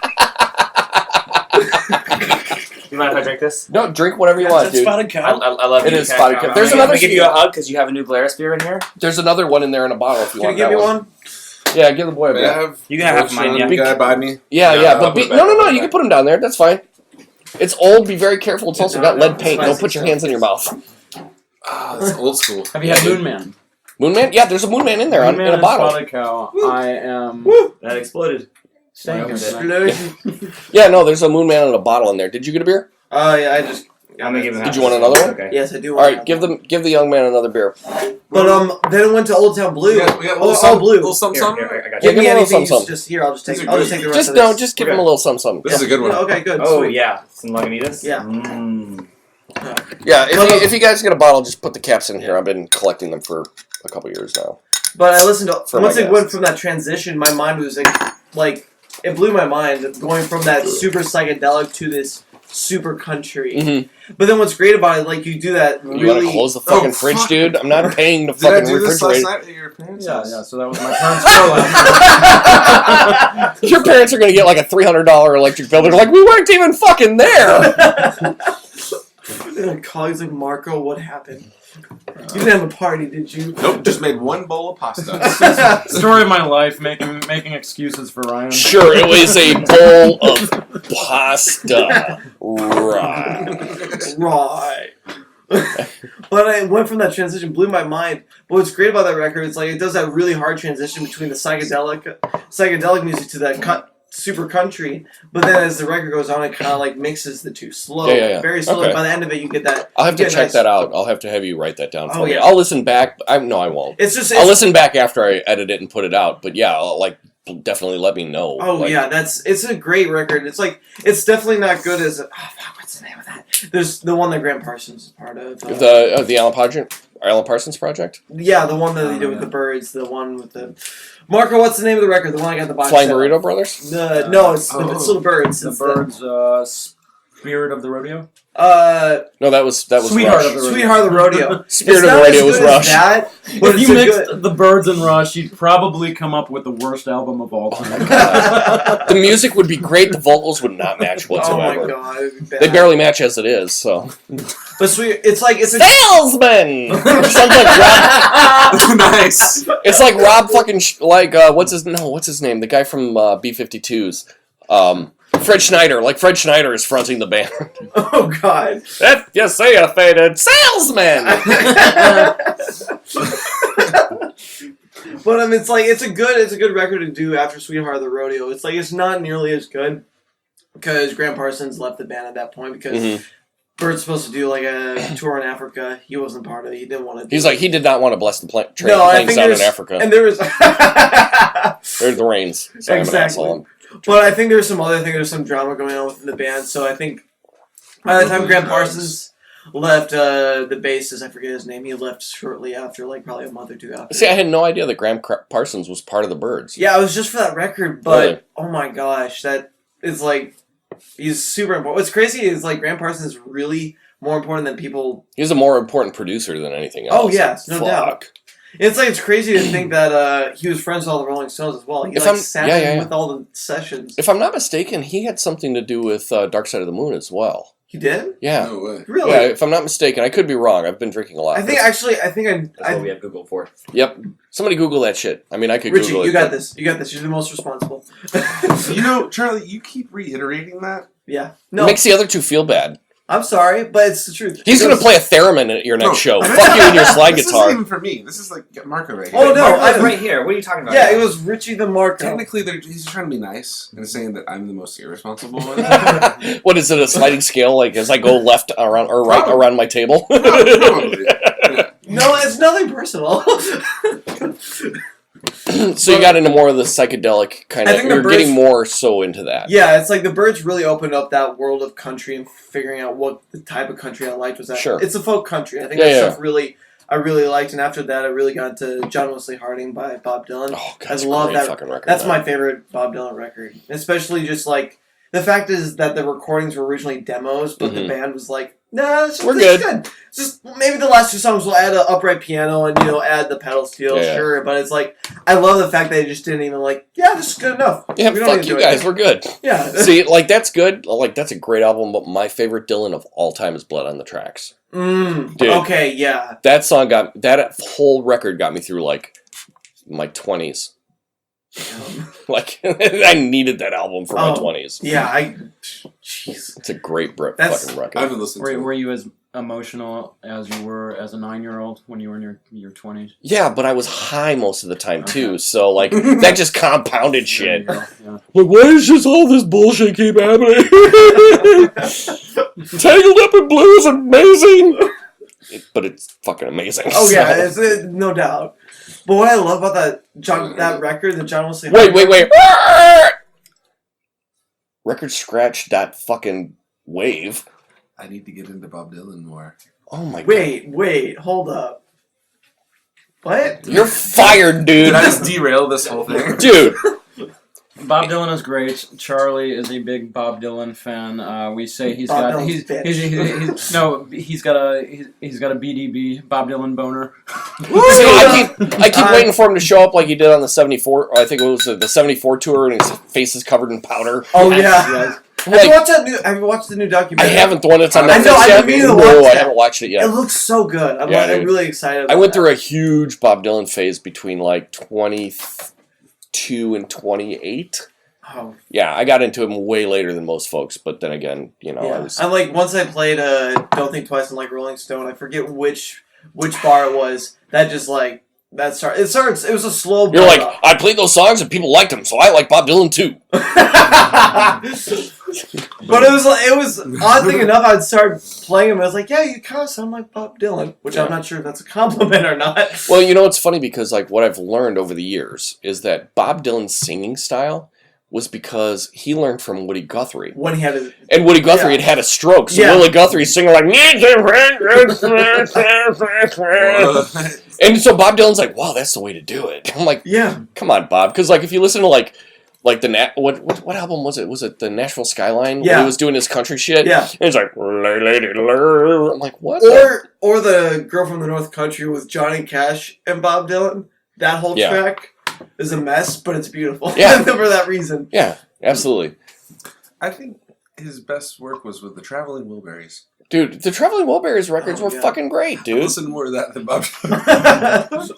You mind if I drink this? No, drink whatever you want, dude. Spotted cow. I love It you. is spotted cow. There's I'm another gonna give you a hug because you have a new Glarus beer in here. There's another one in there in a bottle if you Can you want give that me one. one? Yeah, give the boy a May I beer. have You can have mine, yeah. Guy by me? Yeah, No, yeah, I'll but put it back, no, I'll put it you back. can put them down there. That's fine. It's old. Be very careful. It's also got lead paint. Don't put your hands in your mouth. Ah, that's old school. Have you had Moon Man? Moon Man? Yeah, there's a Moon Man in there Moon Man in a and bottle. Spotted cow. I am That exploded. staying here tonight. Explosion. Yeah, no, there's a Moon Man in a bottle in there. Did you get a beer? Yeah, I just. I'm gonna give him. Did you want another one? Okay. Yes, I do. All right, give the young man another beer. But then it went to Old Town Blue. We got All blue. Little something, Here, something. here, I got Yeah, Give you. me give him a anything. little something. Just here. I'll just take. These are I'll just good. take the rest Just of this. no, just give him a little something. This is a good one. Okay, good. Oh sweet. yeah, some Lagunitas. Yeah. Mm. Yeah, if you guys get a bottle, just put the caps in here. I've been collecting them for a couple years now. But I listened to For once my it went guests. from that transition, my mind was like it blew my mind going from that super psychedelic to this super country. Mm-hmm. But then what's great about it, you do that You want really. to close the fucking Oh, fridge, fuck. dude? I'm not paying the Did I fucking do this last refrigerator. night at your parents' Yeah, house? yeah. So that was my parents' Your parents are gonna get like a $300 electric bill. They're like, we weren't even fucking there. Colleagues like Marco, what happened? You didn't have a party, did you? Nope, just made one bowl of pasta. story of my life, making excuses for Ryan. Sure, it was a bowl of pasta. Right. Right. But I went from that transition, blew my mind. But what's great about that record is it does that really hard transition between the psychedelic music to that super country. But then as the record goes on, it kind of mixes the two slow, Yeah. very slow. Okay. By the end of it, you get that. I'll have to you get check nice- that out. I'll have to have you write that down for Oh, me. yeah. I'll listen back. No, I won't. It's just. I'll listen back after I edit it and put it out. But yeah, I'll, definitely let me know. Oh yeah, it's a great record. It's definitely not good as. What's the name of that? There's the one that Grant Parsons is part of. The Alan Parsons project. Yeah, the one that they did with the birds. The one with the. Marco, what's the name of the record? The one I got the box. Flying set. Burrito Brothers. No, it's still the birds. The It's Birds, Spirit of the Rodeo. No, that was Sweetheart Rush. of the Rodeo. Sweetheart of the Rodeo. Spirit It's of the not as Radio was good as Rush. that, but If it's you a mixed good. the Birds and Rush, you'd probably come up with the worst album of all time. The music would be great. The vocals would not match Oh my whatsoever. god, it'd be bad. They barely match as it is. So But sweet, it's a. salesman. Sounds like Rob. Nice. It's like Rob fucking what's his name? The guy from B-52s. Fred Schneider. Like Fred Schneider is fronting the band. Oh God. If you see a faded salesman. But it's like it's a good record to do after Sweetheart of the Rodeo. It's like it's not nearly as good because Graham Parsons left the band at that point because Bert's supposed to do like a tour in Africa. He wasn't part of it. He didn't want to. He's like he did not want to bless the playing sound in Africa. And there was there's the rains. So exactly. But I think there's some other thing. There's some drama going on within the band. So I think by the time Graham Parsons left, the bassist, I forget his name, he left shortly after, like probably a month or two after. See, I had no idea that Graham Parsons was part of the Byrds. Yeah, it was just for that record, but really? Oh my gosh, that is like, he's super important. What's crazy is like Graham Parsons is really more important than people. He's a more important producer than anything else. Oh yes, no doubt. It's like it's crazy to think that he was friends with all the Rolling Stones as well. He sat in with all the sessions. If I'm not mistaken, he had something to do with Dark Side of the Moon as well. He did? Yeah. No way. Really? Yeah, if I'm not mistaken. I could be wrong. I've been drinking a lot. That's what we have Google for. Yep. Somebody Google that shit. I mean, I could Richie, Google it. you got this. You got this. You're the most responsible. Charlie, you keep reiterating that. Yeah. No. It makes the other two feel bad. I'm sorry, but it's the truth. He's going to play a theremin at your next show. Fuck you and your slide this guitar. This isn't even for me. This is like Marco right here. Oh, no. I'm right here. What are you talking about? Yeah, it was Richie the Marco. Technically, he's just trying to be nice and saying that I'm the most irresponsible one. What is it, a sliding scale? Like, as I go left around or right around my table? Probably. Yeah. No, it's nothing personal. So you got into more of the psychedelic kind of. You're getting more so into that. Yeah, it's like the Byrds really opened up that world of country and figuring out what the type of country I liked was that. Sure. It's a folk country. I think that stuff I really liked, and after that, I really got into John Wesley Harding by Bob Dylan. Oh, God, I love that fucking record. That's my favorite Bob Dylan record, especially just like the fact is that the recordings were originally demos, but the band was like, "Nah, this is good. Just maybe the last two songs will add an upright piano and add the pedal steel, sure." But it's like I love the fact that they just didn't even like, "Yeah, this is good enough." Yeah, fuck you guys, we're good. Yeah. See, like that's good. Like that's a great album, but my favorite Dylan of all time is Blood on the Tracks. Dude, okay, yeah. That whole record got me through like my 20s. Like I needed that album for my 20s. Yeah, jeez. It's a great fucking record. I haven't listened to it. Were you as emotional as you were as a 9-year-old when you were in your 20s? Yeah, but I was high most of the time too, so like that just compounded shit. Yeah. Like, why is just all this bullshit keep happening? Tangled Up in Blue is amazing, but it's fucking amazing. Oh yeah, it's no doubt. But what I love about that record, the John Wesley. Wait. Record scratch that fucking wave. I need to get into Bob Dylan more. Oh my god. Wait, hold up. What? You're fired, dude. Did I just derail this whole thing? Dude. Bob Dylan is great. Charlie is a big Bob Dylan fan. We say he's got a BDB, Bob Dylan boner. I keep waiting for him to show up like he did on the 74. Or I think it was the 74 tour, and his face is covered in powder. Oh yeah. Like, have you watched the new documentary? I haven't. The one that's on Netflix yet. I haven't watched it yet. It looks so good. I'm really excited. I went through a huge Bob Dylan phase between like 22 and 28. Oh. Yeah, I got into him way later than most folks, but then again, I'm like, once I played Don't Think Twice and like Rolling Stone, I forget which bar it was. That just like that started. It was a slow. You're like, I played those songs and people liked them, so I like Bob Dylan too. But it was oddly enough, I'd start playing them. I was like, yeah, you kind of sound like Bob Dylan, which I'm not sure if that's a compliment or not. Well, it's funny because like what I've learned over the years is that Bob Dylan's singing style was because he learned from Woody Guthrie. When he had Woody Guthrie had a stroke, so Woody Guthrie's singing like and so Bob Dylan's like, wow, that's the way to do it. I'm like, yeah, come on, Bob, because like if you listen to like the what album was it? Was it the Nashville Skyline? Yeah, where he was doing his country shit. Yeah, and it's like, I'm like, what? Or the Girl from the North Country with Johnny Cash and Bob Dylan. That whole track is a mess, but it's beautiful. Yeah, for that reason. Yeah, absolutely. I think his best work was with the Traveling Wilburys. Dude, the Traveling Wilburys records were fucking great, dude. I listen more to that than Bob.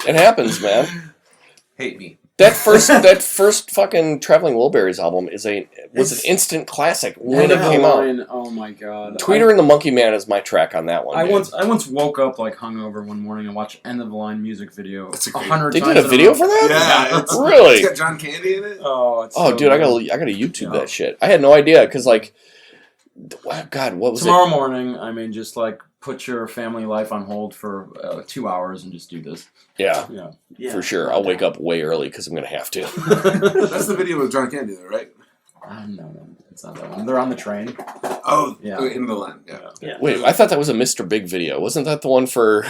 It happens, man. Hate me. That first fucking Traveling Wilburys album was an instant classic when it came out. Oh my god! Tweeter and the Monkey Man is my track on that one. I once woke up like hungover one morning and watched End of the Line music video. That's a 100 They times. did a video for that? Yeah, Really? It's got John Candy in it. Oh, it's Oh, so dude, I good. gotta YouTube that shit. I had no idea because like, God, what was Tomorrow it? morning, I mean, just like put your family life on hold for 2 hours and just do this. Yeah, Yeah. for sure. I'll wake up way early because I'm gonna have to. That's the video with John Candy, though, right? No, it's not that one. They're on the train. Oh, Yeah. In the Land. Yeah. Yeah. Wait, I thought that was a Mr. Big video. Wasn't that the one for?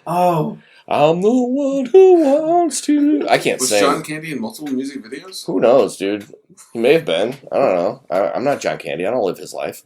Oh. I'm the one who wants to. I can't Was sing. John Candy in multiple music videos? Who knows, dude? He may have been. I don't know. I'm not John Candy. I don't live his life.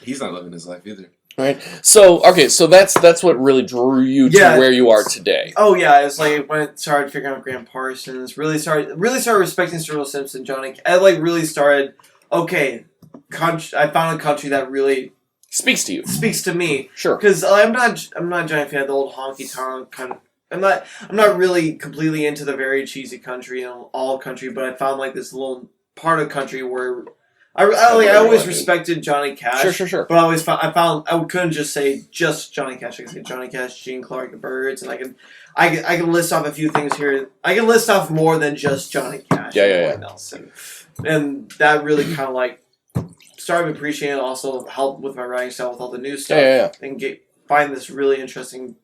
He's not living his life either. Right. So okay. So that's what really drew you to Yeah. where you are today. Oh yeah, it's like when I started figuring out Graham Parsons, really started respecting Sturgill Simpson, Johnny. I really started. Okay, I found a country that really Speaks to you. speaks to me Sure. because I'm not a giant fan of the old honky tonk kind. I'm not really completely into the very cheesy country and all country, but I found like this little part of country where I always respected Johnny Cash. Sure. But I couldn't just say just Johnny Cash. I could say Johnny Cash, Gene Clark, the Byrds, and I can list off a few things here. I can list off more than just Johnny Cash. Yeah. Nelson, and that really kind of like started appreciating it. Also helped with my writing style with all the new stuff. Yeah. And find this really interesting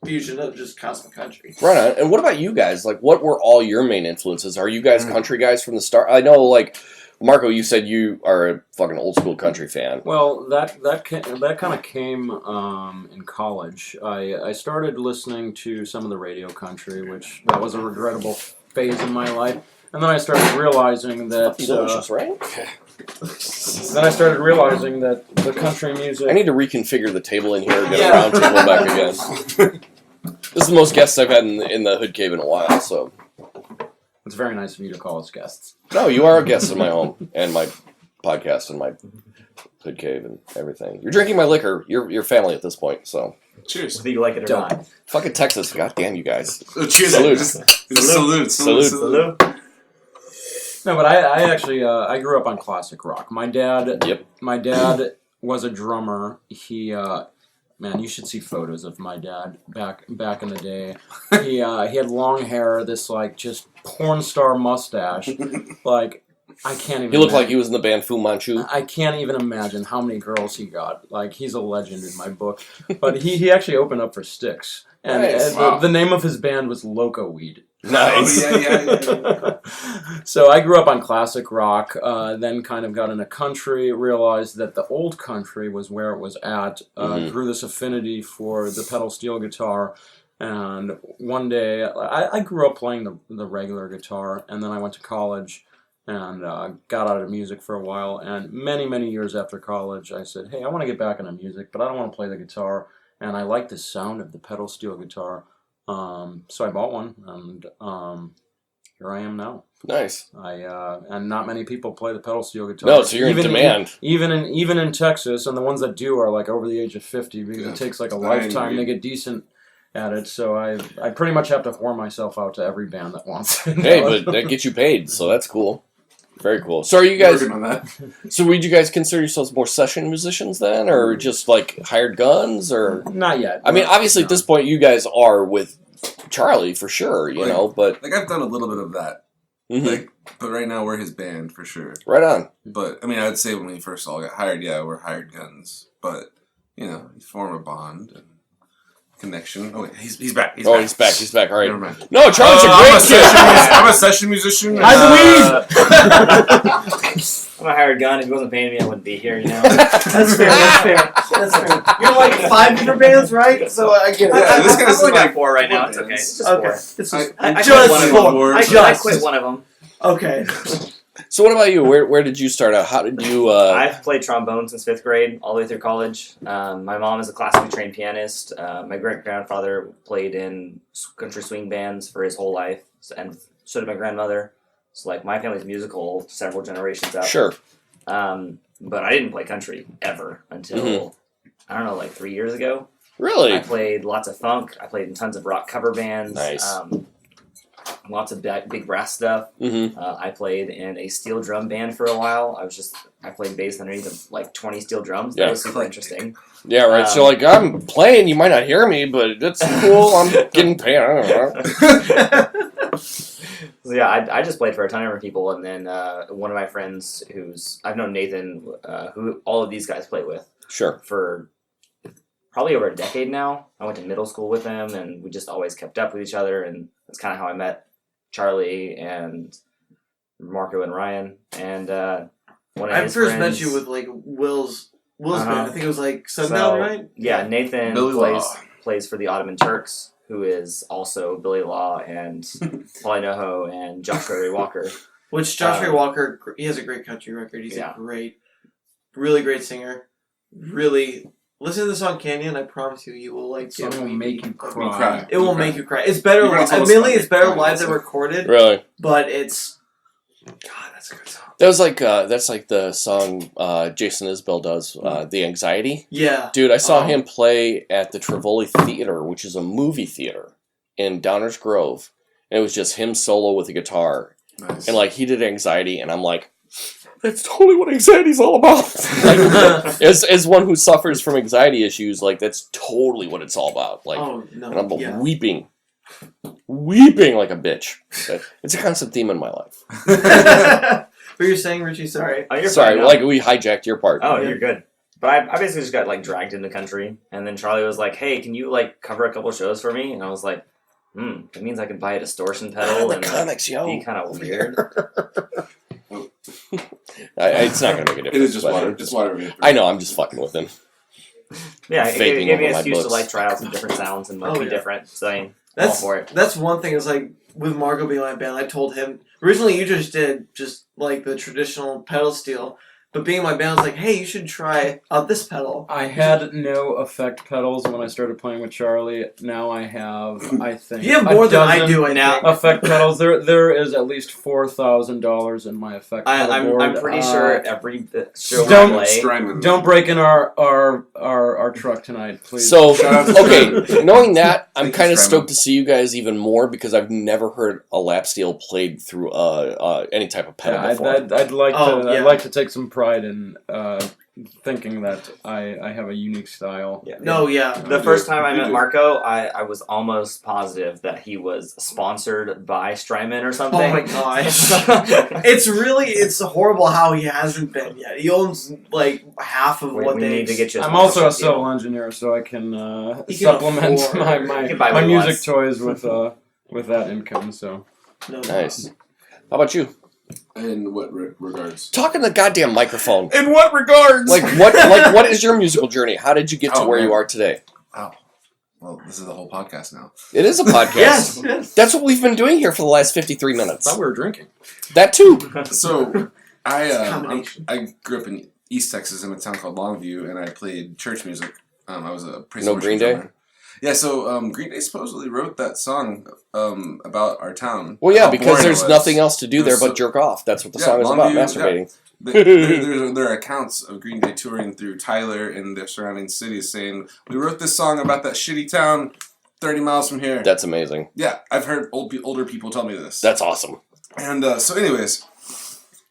fusion of just cosmic country. Right on. And what about you guys? Like, what were all your main influences? Are you guys country guys from the start? I know, like, Marco, you said you are a fucking old school country fan. Well, that kind of came in college. I started listening to some of the radio country, which that was a regrettable phase in my life. And then I started realizing that. Delicious, right? Then I started realizing that the country music. I need to reconfigure the table in here and get a round table back again. This is the most guests I've had in the Hood Cave in a while, so. It's very nice of you to call us guests. No, you are a guest in my home and my podcast and my Hood Cave and everything. You're drinking my liquor. You're family at this point, so. Cheers. Whether you like it or Don't. not. Fucking Texas, goddamn you guys. Oh, cheers. Salute. Salute. No, but I actually I grew up on classic rock. My dad. Yep. My dad was a drummer. He. Man, you should see photos of my dad back in the day. He had long hair, this like just porn star mustache. Like I can't even. He looked imagine. like he was in the band Fu Manchu. I can't even imagine how many girls he got. Like he's a legend in my book. But he actually opened up for Styx, and Nice. the name of his band was Loco Weed. Nice. Oh, yeah. So I grew up on classic rock, then kind of got into country, realized that the old country was where it was at, grew this affinity for the pedal steel guitar, and one day, I grew up playing the regular guitar, and then I went to college and got out of music for a while, and many, many years after college, I said, hey, I want to get back into music, but I don't want to play the guitar, and I like the sound of the pedal steel guitar. So I bought one, and here I am now. Nice. And not many people play the pedal steel guitar. No, so you're in demand. Even in Texas, and the ones that do are like over the age of 50 because it takes like a lifetime to get decent at it. So I pretty much have to whore myself out to every band that wants it. Hey, but that gets you paid, so that's cool. Very cool. So are you guys? Working on that. So would you guys consider yourselves more session musicians then, or just like hired guns, or? Not yet. I mean, obviously at this point you guys are with Charlie for sure, you know, but Like I've done a little bit of that. mhm. Like, but right now we're his band for sure. Right on. But I mean, I would say when we first all got hired, yeah, we're hired guns. But you know, you form a bond and connection. Oh, wait, he's back. He's back. He's back. All right. Never mind. No, Charlie's a great kid. I'm a session musician. I'm a hired gun. If he wasn't paying me, I wouldn't be here, you know? That's fair. That's fair. You're like 5 different bands, right? So I get it. Yeah, this guy's I've only like got 4 right now. It's okay. It's just 4. Okay. This is I just quit one of them. 4. I quit one of them. Okay. So what about you? Where did you start out? How did you? I've played trombone since 5th grade, all the way through college. My mom is a classically trained pianist. My great-grandfather played in country swing bands for his whole life, and so did my grandmother. So, like, my family's musical several generations out. Sure. But I didn't play country ever until, I don't know, like 3 years ago. Really? I played lots of funk. I played in tons of rock cover bands. Nice. lots of big brass stuff. Mm-hmm. I played in a steel drum band for a while. I played bass underneath of like 20 steel drums. That Yeah. was super interesting. Yeah, right. So, like, I'm playing. You might not hear me, but it's cool. I'm getting paid. I don't know. So yeah, I just played for a ton of different people, and then one of my friends I've known Nathan, who all of these guys play with Sure. for probably over a decade now. I went to middle school with him, and we just always kept up with each other, and that's kind of how I met Charlie and Marco and Ryan. And one of I his first met friends- you with like Will's Uh-huh. band. I think it was like Sundown, right? Yeah, Nathan Billy Law. plays for the Ottoman Turks, who is also Billy Law and Paulie Noho and Josh Ray Walker. Which Josh Ray Walker, he has a great country record. He's Yeah. a really great singer. Really, listen to the song Canyon. I promise you will like Song it. will make you Cry. cry. It will make you cry. It's better. You already told us Admittedly, about it's better it. live than recorded. Really? But it's God. That's a good song. That was like that's like the song Jason Isbell does, The Anxiety. Yeah. Dude, I saw Oh. him play at the Tivoli Theater, which is a movie theater in Downers Grove. And it was just him solo with a guitar. Nice. And like he did Anxiety, and I'm like, that's totally what anxiety's all about. Like, as one who suffers from anxiety issues, like that's totally what it's all about. Like, Oh no. and I'm yeah. weeping like a bitch. But it's a constant theme in my life. What you're saying, Richie? Sorry. Oh, you're Sorry, fine, no. like we hijacked your part. Oh, you're good. But I basically just got like dragged into country, and then Charlie was like, "Hey, can you like cover a couple shows for me?" And I was like, that means I can buy a distortion pedal the and comics, yo. be kind of weird." It's not gonna make a difference. It is just but- water. Just water. I know. I'm just fucking with him. Yeah, it Vaping gave me over an my excuse to books. like try out some different sounds and like Oh, be yeah. different. So I'm all for it. That's one thing. Is like with Marco being my band. I told him originally you just did just like the traditional pedal steel, but being my band, I was like, hey, you should try out this pedal. I had no effect pedals when I started playing with Charlie. Now I have, I think, You have a more than I dozen do. I think. effect pedals. There is at least $4,000 in my effect pedal board. I'm pretty sure every show Don't I play. Strymon. Don't break in our truck tonight, please. So, Shout out to okay, knowing that, I'm Thank you, kind of Strymon. stoked to see you guys even more because I've never heard a lap steel played through any type of pedal Yeah, before. I'd like Oh, to. yeah. I'd like to take some pride in thinking that I have a unique style. Yeah. No, yeah. The first time I You met do. Marco, I was almost positive that he was sponsored by Strymon or something. Oh my gosh. It's horrible how he hasn't been yet. He owns like half of we what they need to get you. I'm also a sponsorship deal. civil engineer, so I can You can supplement afford- my you can buy my what music less. toys with that income. So No, Nice. How about you? In what regards? Talk in the goddamn microphone. In what regards? Like what is your musical journey? How did you get to Oh, where man. you are today? Oh, well, this is the whole podcast now. It is a podcast. Yes. That's what we've been doing here for the last 53 I minutes. thought we were drinking. That too. So, Combination. I grew up in East Texas in a town called Longview, and I played church music. I was a praise No and worship Green Day? drummer. Yeah, so Green Day supposedly wrote that song about our town. Well, yeah, How because boring it there's was. nothing else to do It there was but so- jerk off. That's what the Yeah, song is about, Longview, yeah. masturbating. There are accounts of Green Day touring through Tyler and the surrounding cities saying, we wrote this song about that shitty town 30 miles from here. That's amazing. Yeah, I've heard older people tell me this. That's awesome. And so anyways,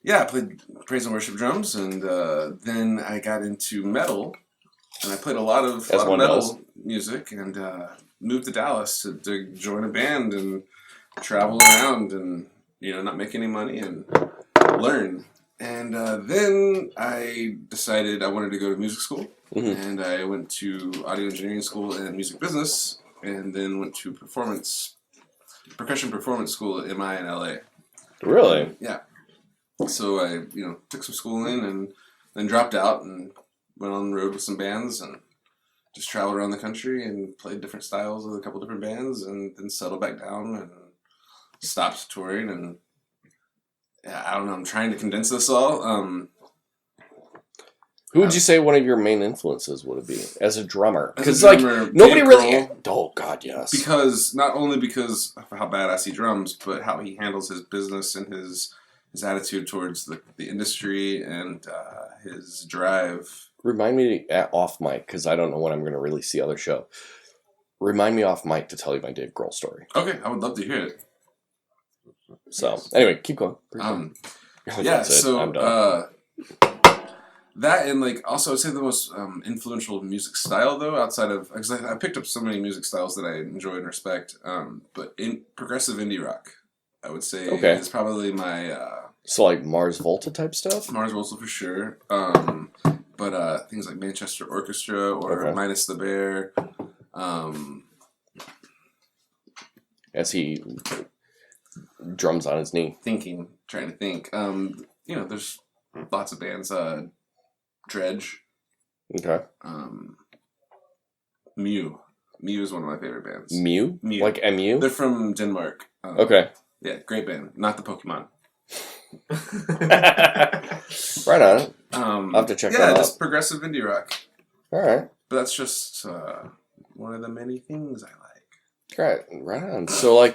yeah, I played praise and worship drums, and then I got into metal, and I played a lot of one metal does. music, and moved to Dallas to join a band and travel around and, not make any money and learn. And then I decided I wanted to go to music school, Mhm. and I went to audio engineering school and music business, and then went to percussion performance school at MI in LA. Really? Yeah. So I, took some schooling and then dropped out and went on the road with some bands and just traveled around the country and played different styles with a couple different bands and then settled back down and stopped touring and yeah, I don't know. I'm trying to condense this all. Who would you say one of your main influences would be as a drummer? As a Because drummer, nobody Dave really. Grohl. Oh God, yes. Because not only because of how badass he drums, but how he handles his business and his attitude towards the industry and his drive. Remind me off mic because I don't know when I'm going to really see other show. Remind me off mic to tell you my Dave Grohl story. Okay, I would love to hear it. So anyway, keep going. Yeah, That's it. so I'm done. that and like also I'd say the most influential music style though outside of because I picked up so many music styles that I enjoy and respect, but in progressive indie rock, I would say is probably my So like Mars Volta type stuff. Mars Volta for sure. But things like Manchester Orchestra or Minus the Bear. As he drums on his knee. Trying to think. There's lots of bands. Dredge. Okay. Mew. Mew is one of my favorite bands. Mew? Mew. Like MU? They're from Denmark. Okay. Yeah, great band. Not the Pokemon. Right on. I'll have to check that out. Yeah, just progressive indie rock. All right. But that's just one of the many things I like. Right on. So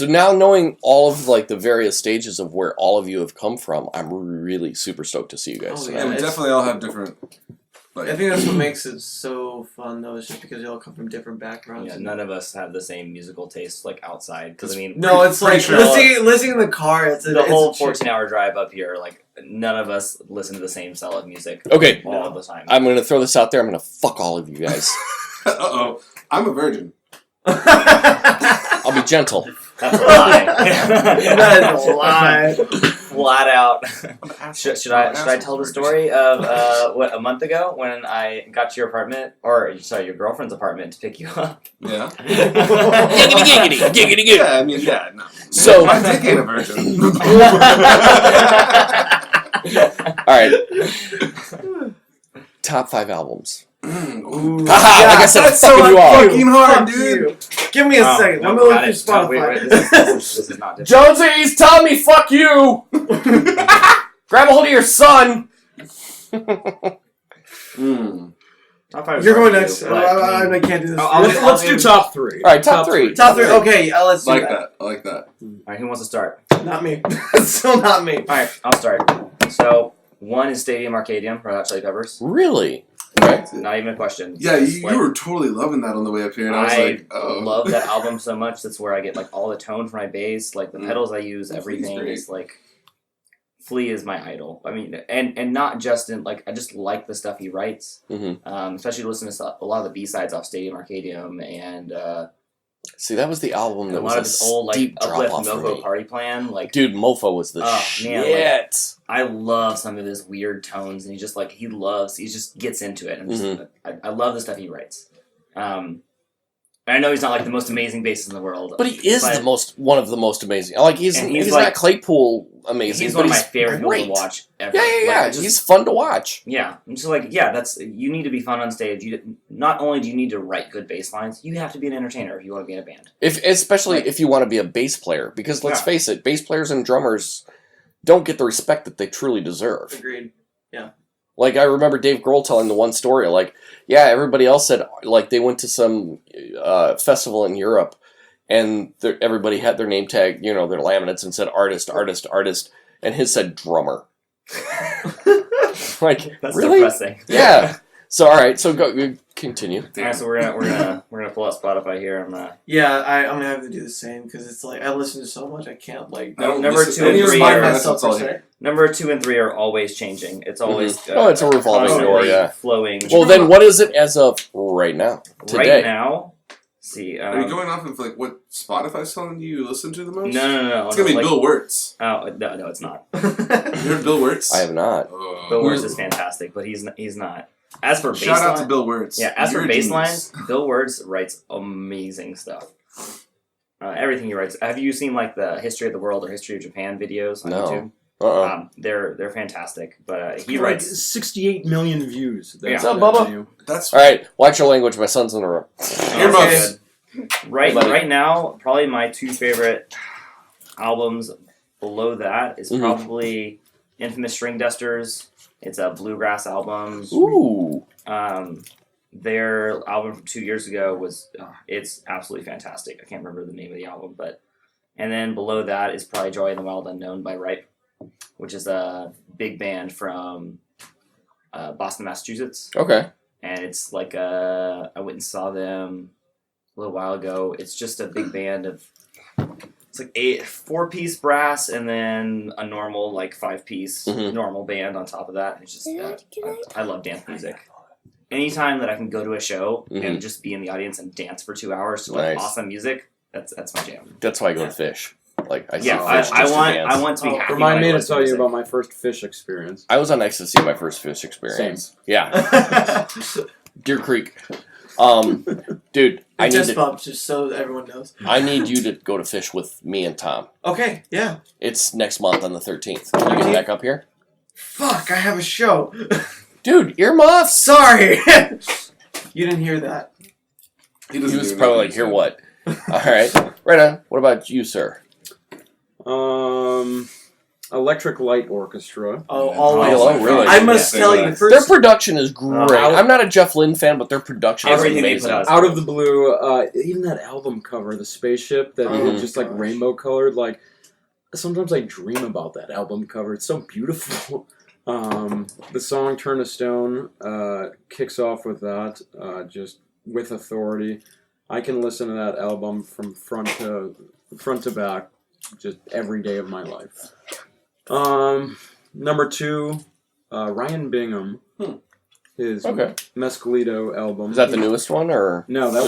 now knowing all of like the various stages of where all of you have come from, I'm really super stoked to see you guys. Yeah, we definitely all have different. Like, I think that's what makes it so fun, though, is just because they all come from different backgrounds. Yeah, none of us have the same musical taste, like outside. Because I mean, no, it's like sure. listening in the car. It's the whole 14-hour drive up here. Like none of us listen to the same style of music. Okay, all the time. I'm gonna throw this out there. I'm gonna fuck all of you guys. I'm a virgin. I'll be gentle. That's a lie. That is a lie. Flat out. Should I tell the story of a month ago when I got to your apartment, or sorry, your girlfriend's apartment to pick you up? Yeah. Giggity. Yeah, I mean, yeah, no. So my dick ain't a virgin. All right. Top 5 albums. Ooh. Haha, like I said, I'm fucking you all. Fucking hard, dude. Give me a second. Let me look through Spotify. This is not different. Jonesy, he's telling me fuck you. Grab a hold of your son. You're going next. I can't do this. Let's do top 3. All right, top 3. Top 3. Okay, let's do that. I like that. All right, who wants to start? Not me. Still not me. All right, I'll start. So 1 is Stadium Arcadium, Red Hot Chili Peppers. Really? Right. Not even a question. Yeah, you were totally loving that on the way up here, and I was like, oh. love that album so much. That's where I get like all the tone for my bass, like the pedals I use, everything is like. Flea is my idol. I mean, and not just in like I just like the stuff he writes. Mm-hmm. Especially listening to a lot of the B-sides off Stadium Arcadium and. See, that was the album that a was lot of this old like steep Uplift drop-off for Mofo me. Party Plan. Like, Dude, Mofo was the shit. Man, like, I love some of his weird tones, and he just gets into it. And I love the stuff he writes. I know he's not like the most amazing bassist in the world, but he is one of the most amazing. Like he's like, not Claypool amazing. He's but one of my favorite people to watch ever. Yeah. He's fun to watch. Yeah, I'm just like you need to be fun on stage. Not only do you need to write good bass lines, you have to be an entertainer if you want to be in a band. Especially if you want to be a bass player, because let's face it, bass players and drummers don't get the respect that they truly deserve. Agreed. Yeah. Like, I remember Dave Grohl telling the one story, like, yeah, everybody else said, like, they went to some festival in Europe, and everybody had their name tag, their laminates, and said artist, and his said drummer. Like, that's really? Depressing. Yeah. So, all right, so go continue. All right, so we're gonna pull out Spotify here. I'm gonna have to do the same because it's like I listen to so much I can't like. Number 2 and 3 Number 2 and 3 are always changing. It's always it's a revolving door, yeah. Flowing. Well, then what is it as of right now? Today? Right now, see. Are you going off of like what Spotify's telling you listen to the most? No. It's gonna be Bill Wirtz. Oh no, it's not. You heard Bill Wirtz? I have not. Bill Wirtz is fantastic, but he's not. As for shout baseline, out to Bill Wirtz. Yeah, as for bass lines, Bill Wirtz writes amazing stuff. Everything he writes. Have you seen like the History of the World or History of Japan videos on YouTube? They're fantastic. But he writes 68 million views. What's up, Bubba? That's all right. Watch your language. My son's in the room. Right now, probably my 2 favorite albums. Below that is probably Infamous String Dusters. It's a bluegrass album. Ooh. Their album from 2 years ago was it's absolutely fantastic. I can't remember the name of the album, and then below that is probably Joy in the Wild Unknown by Ripe, which is a big band from Boston, Massachusetts. Okay. And it's like I went and saw them a little while ago. It's just a big band of it's like 4-piece brass and then a normal like 5-piece Mhm. normal band on top of that. It's just I love dance music. Anytime that I can go to a show and just be in the audience and dance for 2 hours to like Nice. awesome music, that's my jam. That's why I go to Fish. Like I see Yeah, Fish just to dance. I want to be happy. Remind when me I to listen tell you music. about my first Fish experience. I was on ecstasy my first Fish experience. Yeah, Deer Creek. Dude, I need Just to, bumps, just so everyone knows. I need you to go to Fish with me and Tom. Okay, yeah. It's next month on the 13th. Can you get back up here? Fuck, I have a show. Dude, earmuffs! Sorry. You didn't hear that. He was probably like, hear what? Alright, right on. What about you, sir? Electric Light Orchestra. Oh, always. Oh, really? I must Yeah. tell you, the Their first... production is great. I'm not a Jeff Lynne fan, but their production is Everything they put amazing. out is Out of the blue, even that album cover, the spaceship that Oh, is just like gosh. rainbow colored, like sometimes I dream about that album cover. It's so beautiful. The song "Turn to Stone" kicks off with that, just with authority. I can listen to that album from front to back, just every day of my life. Number 2, Ryan Bingham. His Okay. Mescalito album. Is that the newest one, or? No, that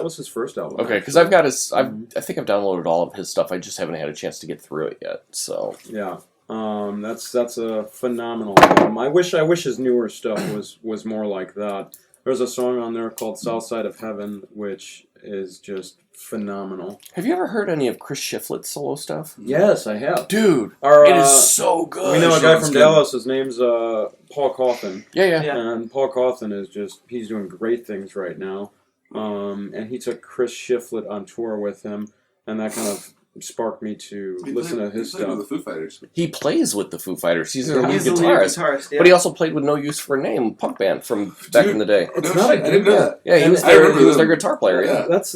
was his first album. Okay, because I've got his. I think I've downloaded all of his stuff. I just haven't had a chance to get through it yet. So Yeah, that's a phenomenal album. I wish his newer stuff was more like that. There's a song on there called "South Side of Heaven," which is just phenomenal. have you ever heard any of Chris Shiflett's solo stuff? Yes, I have. Dude, Our, it is so good. we know a Sure, guy it's from good. Dallas. His name's Paul Coffin. Yeah. Yeah. And Paul Coffin is he's doing great things right now. And he took Chris Shiflett on tour with him, and that kind of sparked me to listen to his He played stuff. with the Foo Fighters. He plays with the Foo Fighters. He's their lead He's the lead guitarist. guitarist, yeah. But he also played with No Use for a Name punk band from back in the day. It's No not shit, a I didn't know Yeah, that. yeah, he And was I their remember their them. guitar player. Yeah. That's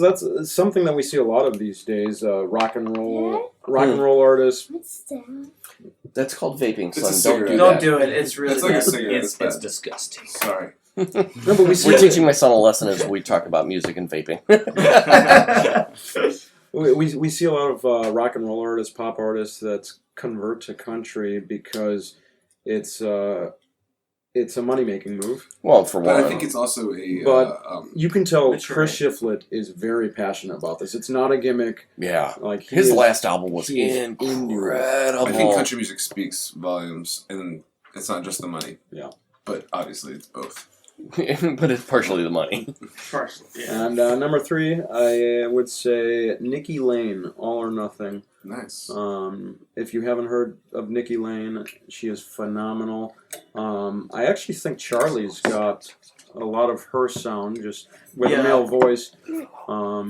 something that we see a lot of these days. Rock and roll artists. What's that? That's called vaping, It's a son. Don't cigarette. do Don't that. do it. It's really It's like a bad. cigarette. It's bad. disgusting. Sorry. No, but we see We're teaching my son a lesson as we talk about music and vaping. we see a lot of rock and roll artists, pop artists that convert to country because it's a money making move. Well, for But one. I think it's also a. But- You can tell Mature. Chris Shiflett is very passionate about this. It's not a gimmick. Yeah. Like he His is- last album was he is into it. incredible. I think country music speaks volumes, and it's not just the money. Yeah. But obviously, it's both. But it's partially the money. Partially, yeah. And number 3, I would say Nikki Lane, All or Nothing. Nice. If you haven't heard of Nikki Lane, she is phenomenal. I actually think Charlie's got a lot of her sound, just with Yeah. a male voice.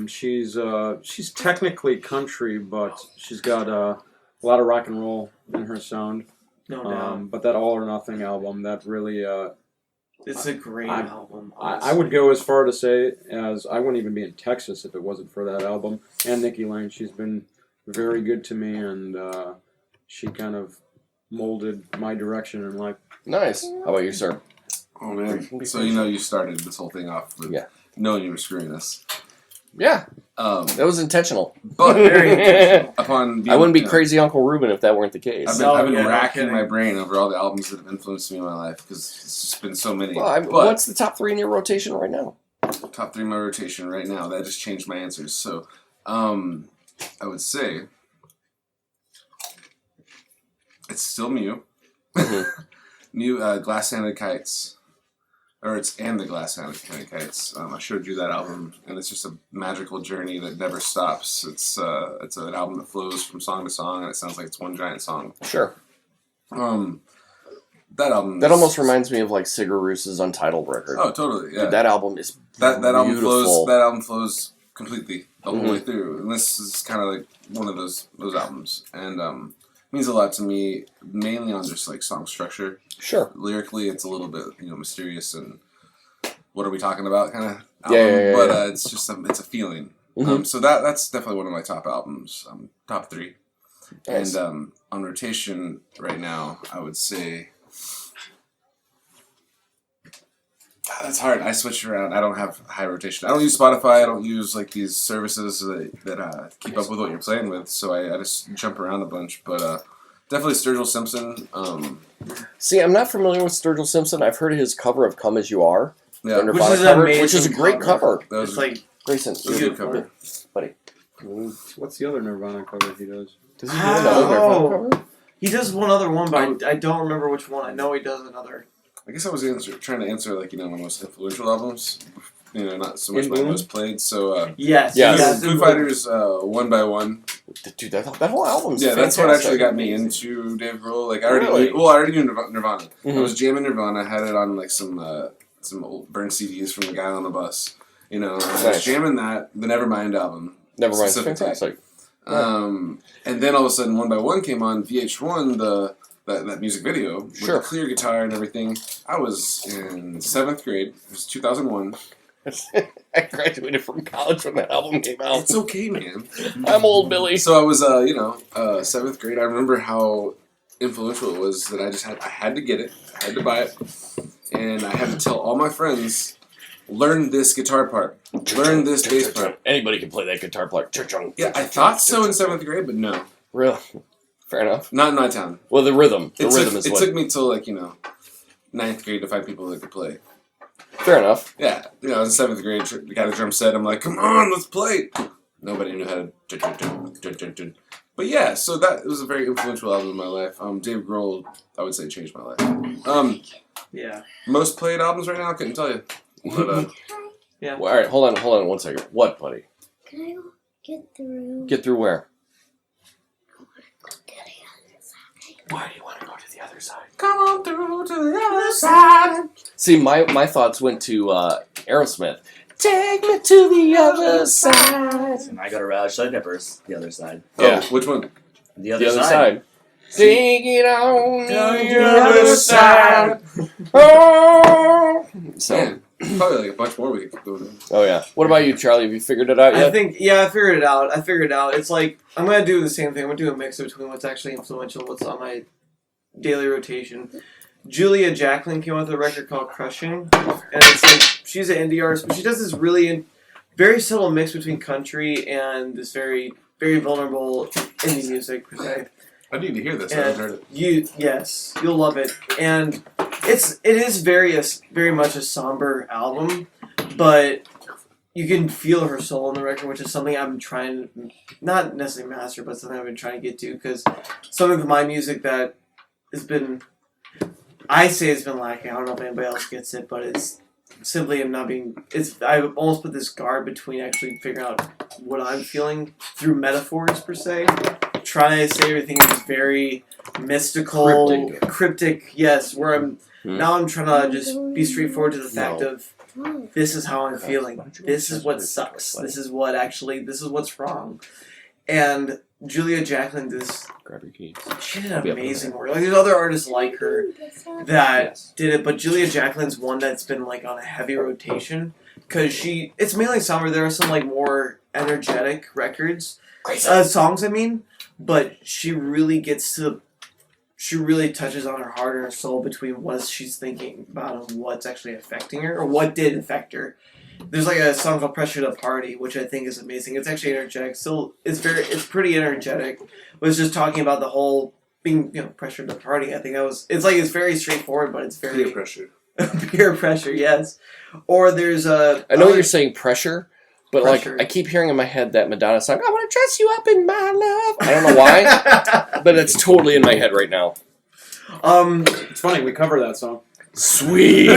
She's technically country, but she's got a lot of rock and roll in her sound. No doubt. But that All or Nothing album, that really, It's a great I- album. I would go as far to say as I wouldn't even be in Texas if it wasn't for that album. And Nikki Lane, she's been very good to me, and she kind of molded my direction in life. Nice. How about you, sir? Oh man. So you started this whole thing off with Yeah. knowing you were screwing us. Yeah, Um, that was intentional. but Very intentional. upon being, I wouldn't be you know, crazy Uncle Ruben if that weren't the case. I've been yeah, no racking kidding. my brain over all the albums that have influenced me in my life because it's just been so many. Well, but what's the top 3 in your rotation right now? top 3 in my rotation right now. That just changed my answers. So, I would say it's still Mew. Mhm. Mew, Glass-Handed Kites. Or it's and the Glass-Handed Kites. I showed you that album, and it's just a magical journey that never stops. It's an album that flows from song to song, and it sounds like it's one giant song. Sure. That album. That almost reminds me of like Sigur Ros's Untitled record. Oh, totally. Yeah. Dude, that album is That album beautiful. flows. That album flows completely the whole Mhm. way through, and this is kind of like one of those albums, and means a lot to me, mainly on just like song structure. Sure. Lyrically, it's a little bit mysterious and what are we talking about kind of album, Yeah, but yeah. it's just it's a feeling. Mhm. So that's definitely one of my top albums, top 3, Nice. and on rotation right now, I would say. That's hard. I switch around. I don't have high rotation. I don't use Spotify. I don't use like these services that keep up with what you're playing with. So I just jump around a bunch. But definitely Sturgill Simpson. See, I'm not familiar with Sturgill Simpson. I've heard his cover of "Come as You Are," Yeah, the Nirvana cover, which is a great cover. that was It's like Grayson, a good cover. buddy. What's the other Nirvana cover he does? Does he do another Nirvana cover? he does one other one, but I don't remember which one. I know he does another. I guess I was trying to answer like my most influential albums. Not so much In my Bloom? most played. So Yes. Yes. Foo Fighters, One by One. Dude, that whole album's Yeah, that's what fantastic. actually got me into Dave Grohl. Like I already Really? knew, I already knew Nirvana. I Mhm. was jamming Nirvana. I had it on like some old burned CDs from the guy on the bus. I was Nice. jamming that the Nevermind album. Never mind, it's specifically. fantastic. And then all of a sudden, One by One came on VH1. That music video with Sure. the clear guitar and everything. I was in 7th grade. It was 2001. I graduated from college when that album came out. It's okay, man. I'm old, Billy. So I was, 7th grade. I remember how influential it was that I had to get it. I had to buy it. And I had to tell all my friends, learn this guitar part. Learn this bass part. Anybody can play that guitar part. Yeah, I thought so in 7th grade, but no. Really? Fair enough. Not in my town. Well, the rhythm. The It rhythm took, is it what... took me till, 9th grade to find people that could play. Fair enough. Yeah, I was in 7th grade, got a drum set. I'm like, come on, let's play. Nobody knew how to. But yeah, so that was a very influential album in my life. Dave Grohl, I would say, changed my life. Yeah. Most played albums right now, I couldn't tell you. But Yeah. Well, all right, hold on 1 second. What, buddy? Can I get through? Get through where? Go to the other side. Why do you want to go to the other side? come on through to the other side. See, my thoughts went to Aerosmith. Take me to the other side. And I got a Red Chili Peppers, the other side. Yeah. Oh, which one? The other, The other side. side. Take it on the other side. Oh. So, Man, probably like a bunch more we could go to. oh yeah. What about you, Charlie? Have you figured it out I yet? think, I figured it out. It's like, I'm going to do the same thing. I'm going to do a mix between what's actually influential, what's on my daily rotation. Julia Jacklin came out with a record called Crushing. And it's like, she's an indie artist, but she does this really, very subtle mix between country and this very, very vulnerable indie music, per se. I need to hear this. I haven't heard it. Yes, you'll love it. And it is very much a somber album, but you can feel her soul in the record, which is something I'm trying, not necessarily master, but something I've been trying to get to, because some of my music that has been, I say it's been lacking. I don't know if anybody else gets it, but it's simply I'm not being, I almost put this guard between actually figuring out what I'm feeling through metaphors, per se. Trying to say everything is very mystical, cryptic, yes, where now I'm trying to just be straightforward to the fact of this is how I'm feeling. This is what sucks. This is what's wrong. And Julia Jacklin Grab your keys. she did amazing work. Like there's other artists like her that did it, but Julia Jacklin's one that's been like on a heavy rotation because it's mainly somber. There are some like more energetic songs. I mean, but she really touches on her heart and her soul between what she's thinking about and what's actually affecting her or what did affect her. There's like a song called "Pressure to Party," which I think is amazing. It's actually energetic. Still, it's pretty energetic. But it's just talking about the whole being, pressured to party. I think it's very straightforward, but it's very Peer pressure. peer pressure. Yes. Or there's I know you're saying pressure, but Pressure. like I keep hearing in my head that Madonna song, "I want to dress you up in my love." I don't know why, but it's totally in my head right now. It's funny, we cover that song. Sweet.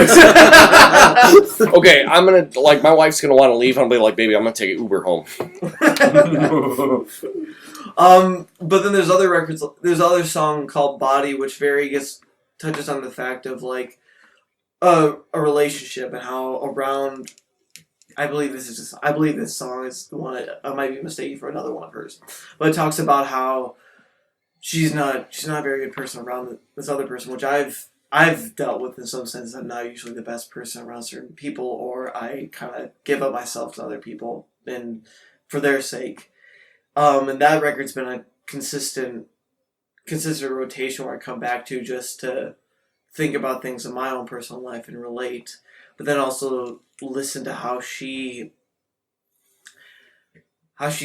Okay, I'm gonna my wife's gonna want to leave. I'm gonna be like, "Baby, I'm gonna take an Uber home." But then there's other records. There's other song called "Body," which touches on the fact of like a relationship and how around. I believe this song is the one. I might be mistaken for another one of hers, but it talks about how she's not a very good person around this other person, which I've dealt with in some sense. I'm not usually the best person around certain people, or I kind of give up myself to other people and for their sake. And that record's been a consistent rotation where I come back to just to think about things in my own personal life and relate, but then also listen to how she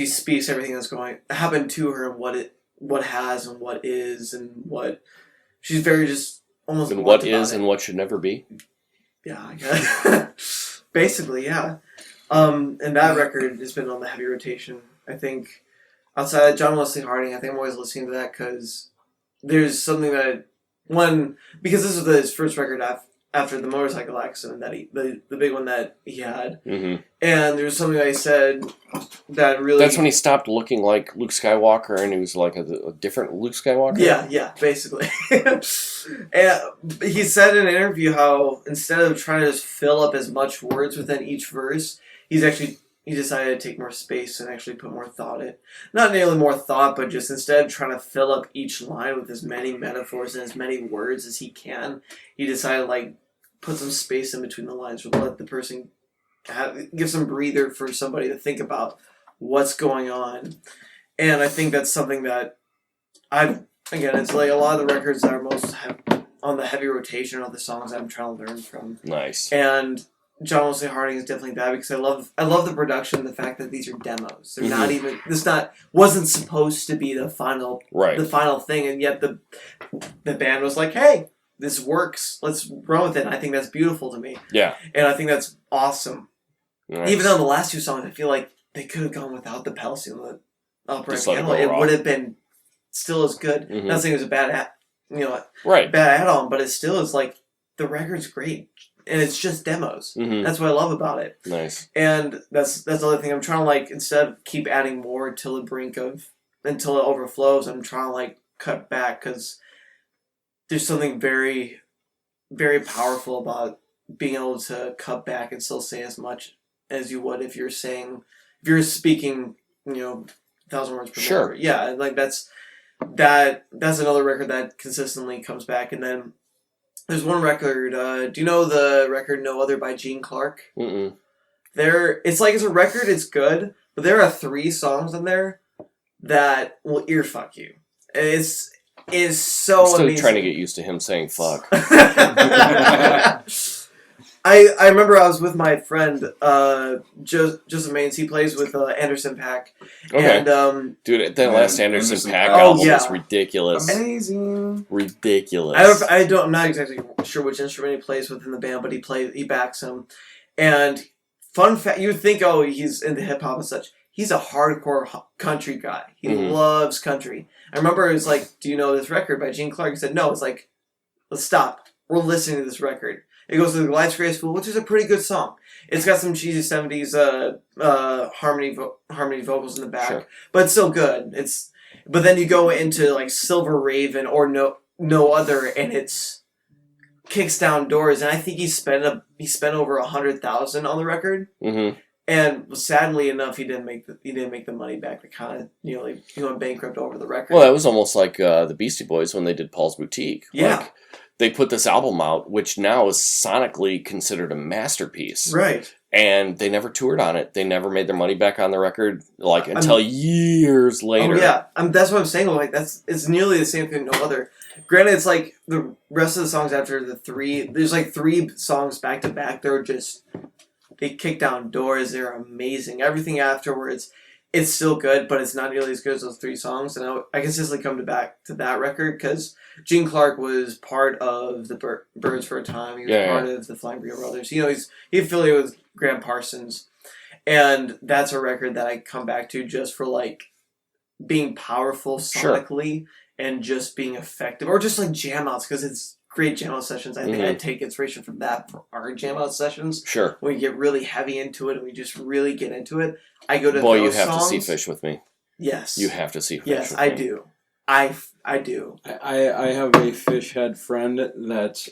speaks everything that's going happened to her and what has and what is and what she's very just almost And what blunt about is it. and what should never be. Yeah, I guess. Basically, yeah. And that record has been on the heavy rotation. I think outside of John Wesley Harding, I think I'm always listening to that because there's something that because this was his first record after the motorcycle accident that the big one that he had, Mm-hmm. and there's something that he said that really That's when he stopped looking like Luke Skywalker and he was like a different Luke Skywalker? Yeah, basically. And he said in an interview how instead of trying to just fill up as much words within each verse, he decided to take more space and actually put more thought in. Not nearly more thought, but just instead of trying to fill up each line with as many metaphors and as many words as he can, he decided like put some space in between the lines or let the person give some breather for somebody to think about what's going on. And I think that's something that it's like a lot of the records that are most on the heavy rotation of the songs I'm trying to learn from. Nice. And John Wesley Harding is definitely that because I love the production, the fact that these are demos. They're not even wasn't supposed to be the final thing, and yet the band was like, hey, this works. Let's run with it. And I think that's beautiful to me. Yeah. And I think that's awesome. Nice. Even though the last two songs, I feel like they could have gone without the pedal steel and the upright Just let it piano. go It raw. would have been still as good. Mhm. Not saying it was a bad Right. bad add-on, but it still is like the record's great. And it's just demos. Mm-hmm. That's what I love about it. Nice. And that's the other thing. I'm trying to like instead of keep adding more until it overflows, I'm trying to like cut back because there's something very, very powerful about being able to cut back and still say as much as you would if you're speaking, 1,000 words per Sure. minute. Yeah, like that's another record that consistently comes back. And then there's one record. Do you know the record "No Other" by Gene Clark? Mm-mm. It's a record. It's good, but there are 3 songs in there that will earfuck you. It's so I'm still amazing. trying to get used to him saying fuck. I remember I was with my friend Joseph Maines. He plays with Anderson .Paak. Okay. And Dude, that last Anderson Anderson .Paak .Paak. album Oh, yeah. is ridiculous. Amazing. Ridiculous. I'm not exactly sure which instrument he plays with in the band, but he backs him. And fun fact, you would think, oh, he's into hip hop and such. He's a hardcore country guy. He Mhm. loves country. I remember it was like, do you know this record by Gene Clark? He said, no. It's like, let's stop. We're listening to this record. It goes to Life's Greatest Fool, which is a pretty good song. It's got some cheesy 70s harmony vocals in the back, Sure. but it's still good. But then you go into like Silver Raven or No Other, and it's kicks down doors. And I think he spent over $100,000 on the record. Mm-hmm. And sadly enough, he didn't make the money back. The kind of he went bankrupt over the record. Well, that was almost like the Beastie Boys when they did Paul's Boutique. Yeah. Like, they put this album out, which now is sonically considered a masterpiece. Right. And they never toured on it. They never made their money back on the record, until years later. Oh yeah, that's what I'm saying. Like it's nearly the same thing. No Other. Granted, it's like the rest of the songs after the 3. There's like 3 songs back to back. They kick down doors. They're amazing. Everything afterwards, it's still good, but it's not nearly as good as those 3 songs. And I consistently come back to that record because Gene Clark was part of the Birds for a time. He was part of the Flying Burrito Brothers. He affiliated with Graham Parsons, and that's a record that I come back to just for like being powerful sonically and just being effective, or just like jam outs because it's great jam out sessions. I think I take inspiration from that for our jam out sessions. Sure. When we get really heavy into it and we just really get into it, I go to Boy, those you have songs. to see Fish with me. Yes. You have to see Fish Yes, with I me. do. I do. I have a fish head friend that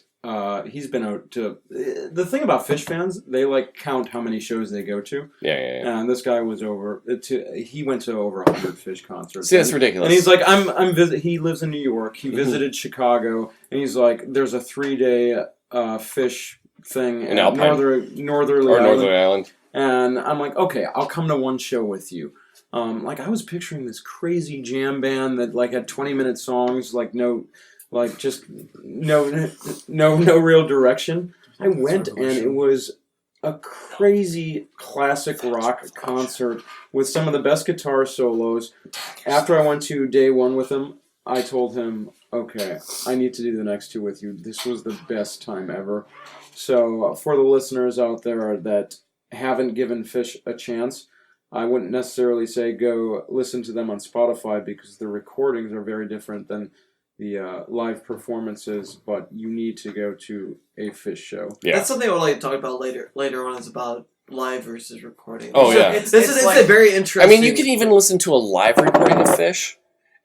he's been out to. The thing about Fish fans, they like count how many shows they go to. Yeah. And this guy was he went to over 100 Fish concerts. See, that's ridiculous. And he's like, he lives in New York. He visited Chicago, and he's like, there's a 3-day Fish thing In at Alpine. Northerly Or Island. Northern Island. And I'm like, okay, I'll come to one show with you. I was picturing this crazy jam band that like had 20-minute songs, like no like just no real direction. I went and it was a crazy classic rock concert with some of the best guitar solos. After I went to day one with him, I told him, okay, I need to do the next two with you. This was the best time ever. So for the listeners out there that haven't given Fish a chance, I wouldn't necessarily say go listen to them on Spotify because the recordings are very different than the live performances, but you need to go to a Fish show. Yeah. That's something I would like to talk about later on, is about live versus recording. Oh, So yeah. It's a very interesting... I mean, you can even listen to a live recording of Fish,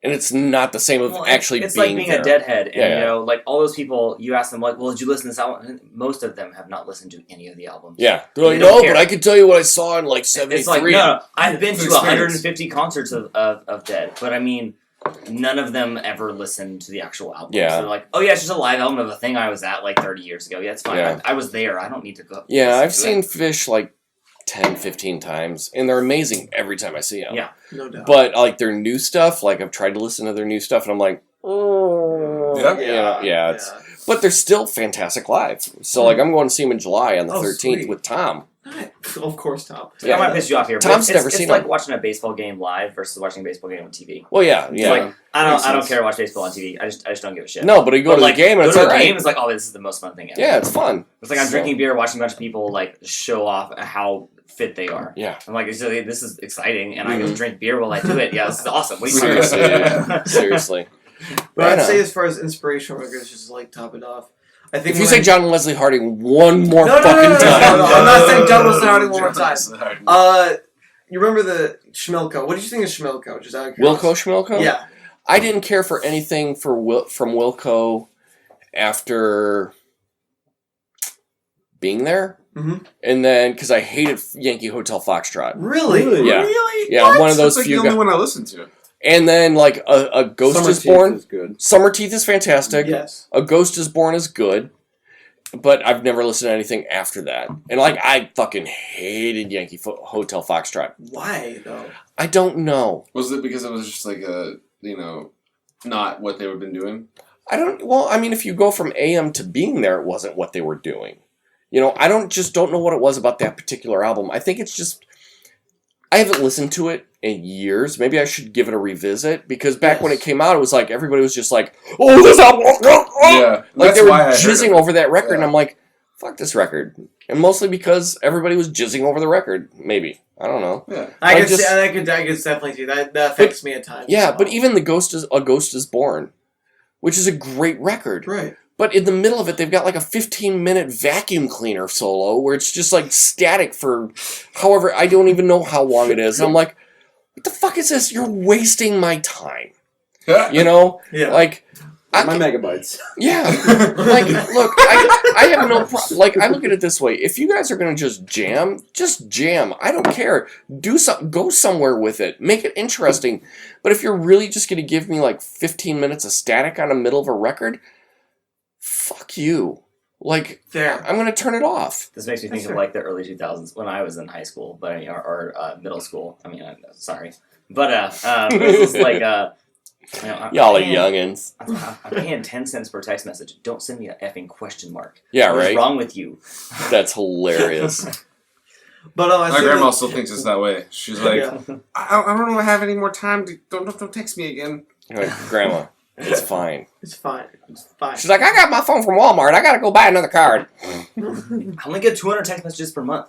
and it's not the same of actually it's being like being there. a deadhead, and Yeah. you know, like all those people, you ask them, like, well, did you listen to this album? And most of them have not listened to any of the albums. Yeah. They're like, They don't no, care. but I can tell you what I saw in like 73. It's like, no, I've been It's to an experience. 150 concerts of Dead, but I mean, none of them ever listened to the actual album. Yeah. So they're like, oh yeah, it's just a live album of a thing I was at like 30 years ago. Yeah, it's fine. Yeah. I was there. I don't need to go. Yeah, listen I've to seen it. Fish like 10, 15 times, and they're amazing every time I see them. Yeah. No doubt. But like their new stuff, like I've tried to listen to their new stuff, and I'm like, Yeah. it's. But they're still fantastic live. So like I'm going to see them in July on the Oh, 13th sweet. with Tom. Of course, Tom. Yeah. I might piss you off here. But Tom's it's never seen like them. watching a baseball game live versus watching a baseball game on TV. Well, yeah. It's like, I Makes don't sense. care to watch baseball on TV. I just don't give a shit. No, but you go But, to like, the game and go it's to a alright. game, it's like, oh, this is the most fun thing ever. Yeah, it's fun. It's like I'm So- drinking beer, watching a bunch of people like show off how fit they are. Yeah. I'm like, this is exciting, and I Mhm. get to drink beer while I do it. Yeah, this is awesome. What are you Seriously, talking dude. Seriously. But Right I'd on. say as far as inspirational records, just to, like top it off, I think If you when say I- John Wesley Harding one more No, no, fucking no, no, no, time. no, I'm not saying John Wesley Harding one more time. time. You remember the Schmilko? What did you think of Schmilko? Just out of Wilco curiosity. Schmilko? Yeah. I didn't care for anything from Wilco after being there. Mhm. And then, because I hated Yankee Hotel Foxtrot. Really? Yeah. Really? Yeah, What? one of those That's like few the only guys. one I listened to. And then, like, a Ghost Summer is Teeth Born. is good. Summer Teeth is fantastic. Yes. A Ghost is Born is good. But I've never listened to anything after that. And, like, I fucking hated Yankee Hotel Foxtrot. Why though? I don't know. Was it because it was just like not what they've been doing? Well, I mean, if you go from AM to being there, it wasn't what they were doing. You know, I don't know what it was about that particular album. I think it's just, I haven't listened to it in years. Maybe I should give it a revisit, because back when it came out, it was like, everybody was just like, oh, this album, Yeah, like that's they were why I heard jizzing of it. over that record, and Yeah. I'm like, fuck this record. And mostly because everybody was jizzing over the record, maybe. I don't know. Yeah. I Like could just- see, I could definitely see that. That affects me at times. Yeah, as but well. even A Ghost is Born, which is a great record. right. But in the middle of it, they've got like a 15-minute vacuum cleaner solo where it's just like static for however, I don't even know how long it is. And I'm like, what the fuck is this? You're wasting my time. You know? Yeah. Like, My megabytes. yeah. Like, look, I have no problem. Like, I look at it this way. If you guys are going to just jam. I don't care. Do something. Go somewhere with it. Make it interesting. But if you're really just going to give me like 15 minutes of static on the middle of a record, fuck you. Like, Fair. I'm going to turn it off. This makes me think That's of fair. like the early 2000s when I was in high school, but or middle school. I mean, sorry, but this is like Y'all are youngins. I'm paying 10 cents per text message. Don't send me a effing question mark. Yeah, What is right? wrong with you? That's hilarious. But I My see grandma that- still thinks it's that way. She's like, Yeah. I don't have any more time. Don't text me again. You're like, Grandma, it's fine. It's fine. It's fine. She's like, I got my phone from Walmart. I got to go buy another card. I only get 200 text messages per month.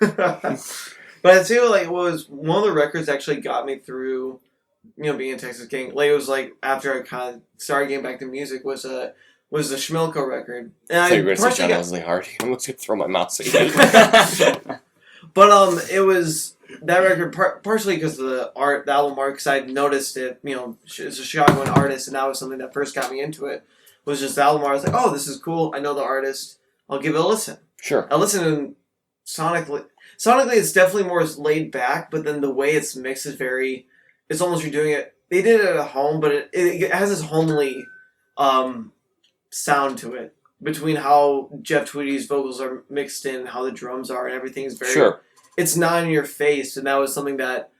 But I'd say like it was one of the records that actually got me through, being in Texas King. Like it was like after I kind of started getting back to music was the Schmilko record. And I thought you were going to say partially John got- Wesley Harding. I'm just going to throw my mouse at you. But it was that record partially because of the album art. Because I noticed it. It's a Chicagoan artist, and that was something that first got me into it. Was just the album art. I was like, oh, this is cool. I know the artist. I'll give it a listen. Sure. I listened and sonically, it's definitely more laid back. But then the way it's mixed is very. It's almost you're doing it. They did it at home, but it has this homely sound to it. Between how Jeff Tweedy's vocals are mixed in, how the drums are, and everything is very. Sure. It's not in your face, and that was something that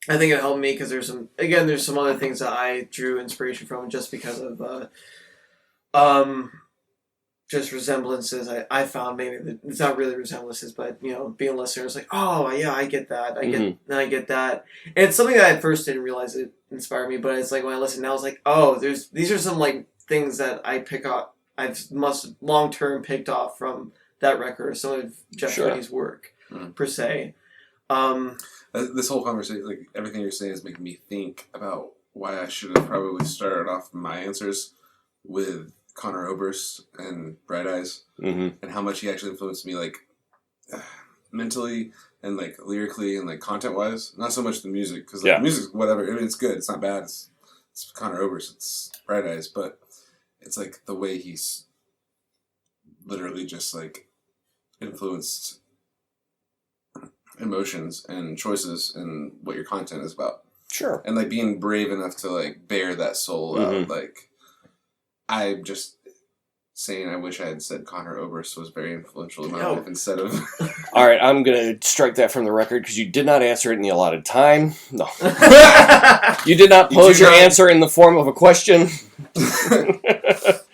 I think it helped me because there's some other things that I drew inspiration from just because of just resemblances I found. Maybe it's not really resemblances, but being a listener, it's like, oh yeah, I get that. I get that. And it's something that I at first didn't realize it inspired me, but it's like when I listen now, I was like, oh, these are some like things that I pick up. I've must long term picked off from that record or some of Jeff Tweedy's work per se. This whole conversation, like everything you're saying, is making me think about why I should have probably started off my answers with Conor Oberst and Bright Eyes, and how much he actually influenced me, like mentally and like lyrically and like content wise. Not so much the music, because the music's whatever. I mean, it's good. It's not bad. It's Conor Oberst. It's Bright Eyes, but it's like the way he's literally just like influenced emotions and choices and what your content is about. Sure. And like being brave enough to like bear that soul out. Like, I'm just saying I wish I had said Conor Oberst was very influential in my life instead of... All right, I'm going to strike that from the record because you did not answer it in the allotted time. No. You did not pose your answer in the form of a question.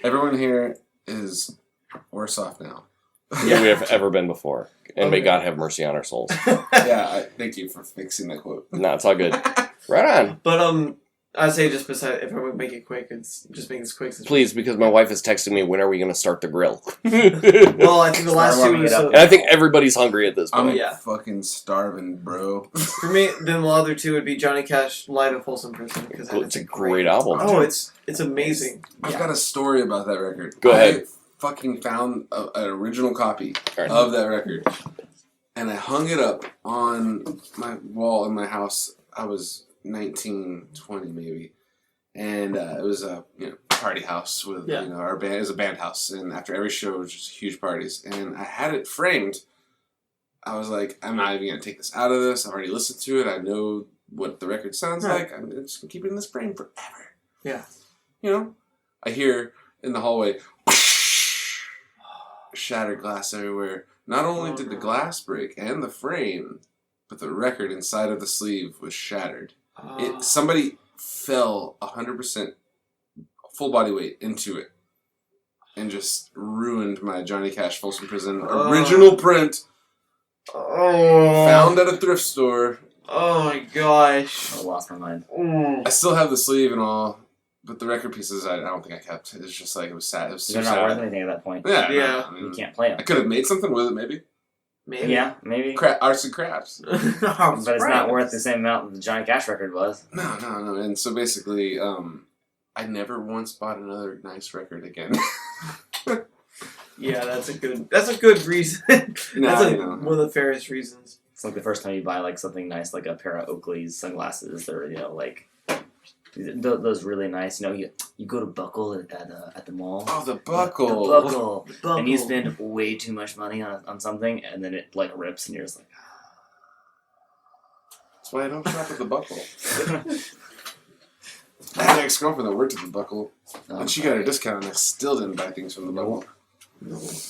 Everyone here is worse off now. Than we have ever been before. And may God have mercy on our souls. Thank you for fixing that quote. No, it's all good. Right on. But I'd say just beside, if I would make it quick, it's just make this quick. Please, because my wife is texting me, when are we going to start the grill? Well, I think the last 2 weeks... And I think everybody's hungry at this point. I'm fucking starving, bro. For me, then the other two would be Johnny Cash, Light of Folsom Prison. Because it's a great album. Oh, it's amazing. I've got a story about that record. Go ahead. I fucking found an original copy of that record. And I hung it up on my wall in my house. I was 19, 20 maybe. And it was a party house with our band. It was a band house. And after every show, it was just huge parties. And I had it framed. I was like, I'm not even going to take this out of this. I've already listened to it. I know what the record sounds like. I'm just going to keep it in this frame forever. Yeah. I hear in the hallway, shattered glass everywhere. Not only did the glass break and the frame, but the record inside of the sleeve was shattered. Somebody fell 100% full body weight into it and just ruined my Johnny Cash Folsom Prison original print. Found at a thrift store. Oh my gosh. I lost my mind. I still have the sleeve and all. But the record pieces, I don't think I kept. It's just like, it was sad. It was They're not worth anything at that point. Yeah. I mean, you can't play them. I could have made something with it, maybe. Yeah, maybe. Arts and crafts. But it's not worth the same amount that the Johnny Cash record was. No. And so basically, I never once bought another nice record again. Yeah, that's a good reason. One of the fairest reasons. It's like the first time you buy like something nice, like a pair of Oakley's sunglasses, or like those really nice. You go to Buckle at the mall. Oh, the Buckle. The Buckle. And you spend way too much money on something, and then it like rips, and you're just like. That's why I don't shop at the Buckle. I had an ex-girlfriend that worked at the Buckle, and she got a discount, and I still didn't buy things from the Buckle.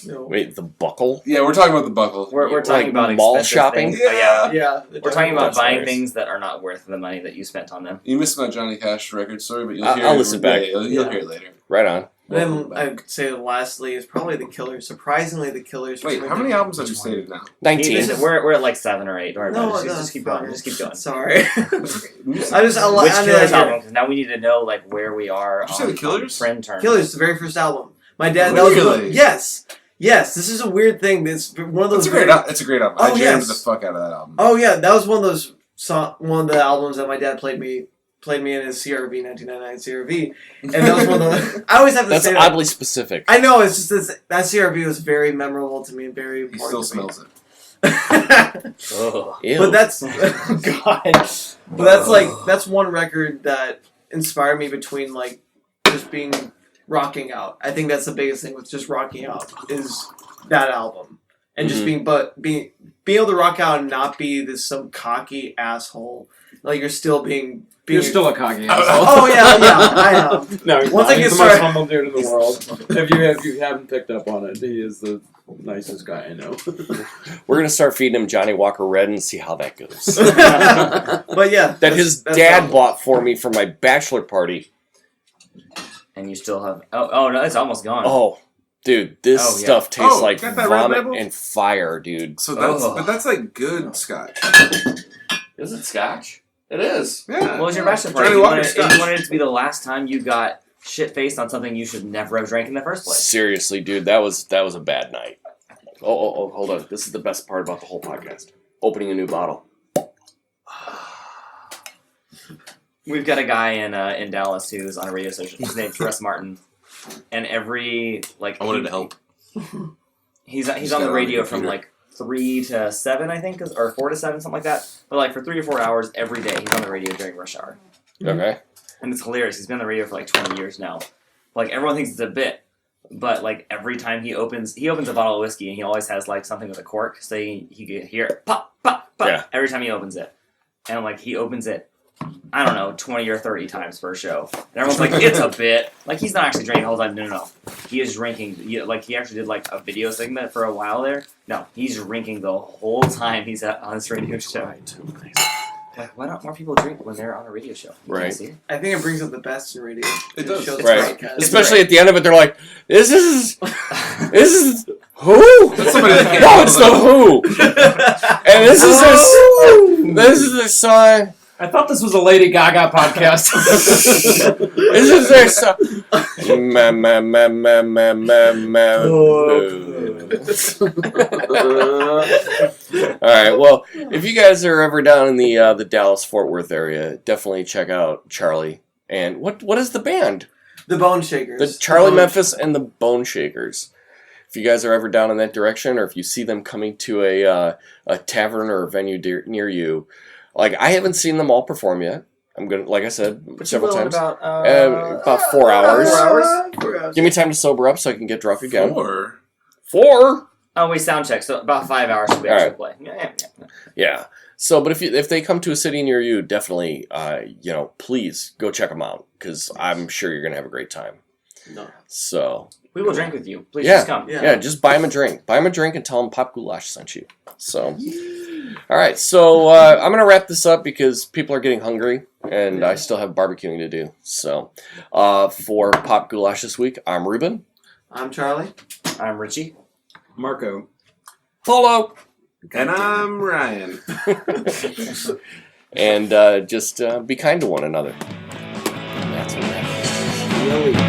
No. Wait, the Buckle? Yeah, we're talking about the Buckle. We're talking about mall shopping. Things. Yeah. We're talking about buying things that are not worth the money that you spent on them. You missed my Johnny Cash record story, but you'll hear I'll listen back. You'll hear it later. Right on. Then I'd say lastly is probably the Killers. Surprisingly, the Killers. Wait, how many albums have you stated now? 19. We're at like 7 or 8. Don't worry about it. Just keep going. Just keep going. Sorry. Which Killers album? Because now we need to know like where we are. Did you say the Killers? Friend terms. Killers, the very first album. My dad. Really? Yes, this is a weird thing. It's one of those. It's a great album. I jammed the fuck out of that album. Oh yeah, that was one of the albums that my dad played me in his CRV 1999 CRV, and that was one of the. I always have to say that's oddly specific. I know it's just that CRV was very memorable to me and very. He still smells it. But that's God. But that's one record that inspired me between like just being. Rocking Out. I think that's the biggest thing with just rocking out is that album. And just being able to rock out and not be some cocky asshole. Like you're still being. You're still a cocky Oh yeah, I am. No, he's Once not. I He's get the started- most humble dude in the world. If you haven't picked up on it, he is the nicest guy I know. We're gonna start feeding him Johnny Walker Red and see how that goes. But yeah, That his that's dad all. bought for me for my bachelor party. And you still have. Oh no, it's almost gone. Oh, dude, this Oh, yeah. stuff tastes Oh, like got that red vomit label? and fire, dude. So that's Oh. but that's like good scotch. Is it scotch? It is. Yeah. What was your bachelor party? Johnny If you Walker wanted, if Scotch. you wanted it to be the last time you got shit faced on something you should never have drank in the first place. Seriously, dude, that was a bad night. Oh, hold on. This is the best part about the whole podcast. Opening a new bottle. We've got a guy in Dallas who's on a radio station. His name's Russ Martin, and every I wanted to help. He's Just on the got on the radio from computer. like 3 to 7, I think, or 4 to 7, something like that. But like for 3 or 4 hours every day, he's on the radio during rush hour, Okay. and it's hilarious. He's been on the radio for like 20 years now. Like everyone thinks it's a bit, but like every time he opens a bottle of whiskey, and he always has like something with a cork, so he can hear it pop, pop, pop Yeah. every time he opens it, and like he opens it. I don't know, 20 or 30 times per show. And everyone's like, it's a bit. Like, he's not actually drinking the whole time. No. He is drinking. He actually did, like, a video segment for a while there. No, he's drinking the whole time he's on this radio show. Like, why don't more people drink when they're on a radio show? You Right. can't see it. I think it brings up the best in radio. It does. shows It's Right. podcasts. Especially at the end of it, they're like, this is who? That's somebody that can't No, handle it's the Who. And this is their song. I thought this was a Lady Gaga podcast. This is their song. All right. Well, if you guys are ever down in the Dallas Fort Worth area, definitely check out Charlie. And what is the band? The Boneshakers. The Charlie Memphis and the Boneshakers. If you guys are ever down in that direction, or if you see them coming to a tavern or a venue near you, like I haven't seen them all perform yet. I'm gonna, like I said, several times. About 4 hours. 4 hours. 4 hours. Give me time to sober up so I can get drunk again. Or 4. Oh, we sound check, so about 5 hours should we All actually right. play. Yeah. Yeah. So, but if they come to a city near you, definitely, please go check them out because I'm sure you're gonna have a great time. No. So We will drink with you. Please Yeah. just come. yeah, just buy them a drink. Buy them a drink and tell them Pop Goulash sent you. So, all right. So I'm gonna wrap this up because people are getting hungry and I still have barbecuing to do. So, for Pop Goulash this week, I'm Ruben. I'm Charlie. I'm Richie. Marco. Polo. and I'm Ryan. And just be kind to one another. And that's what matters. Really?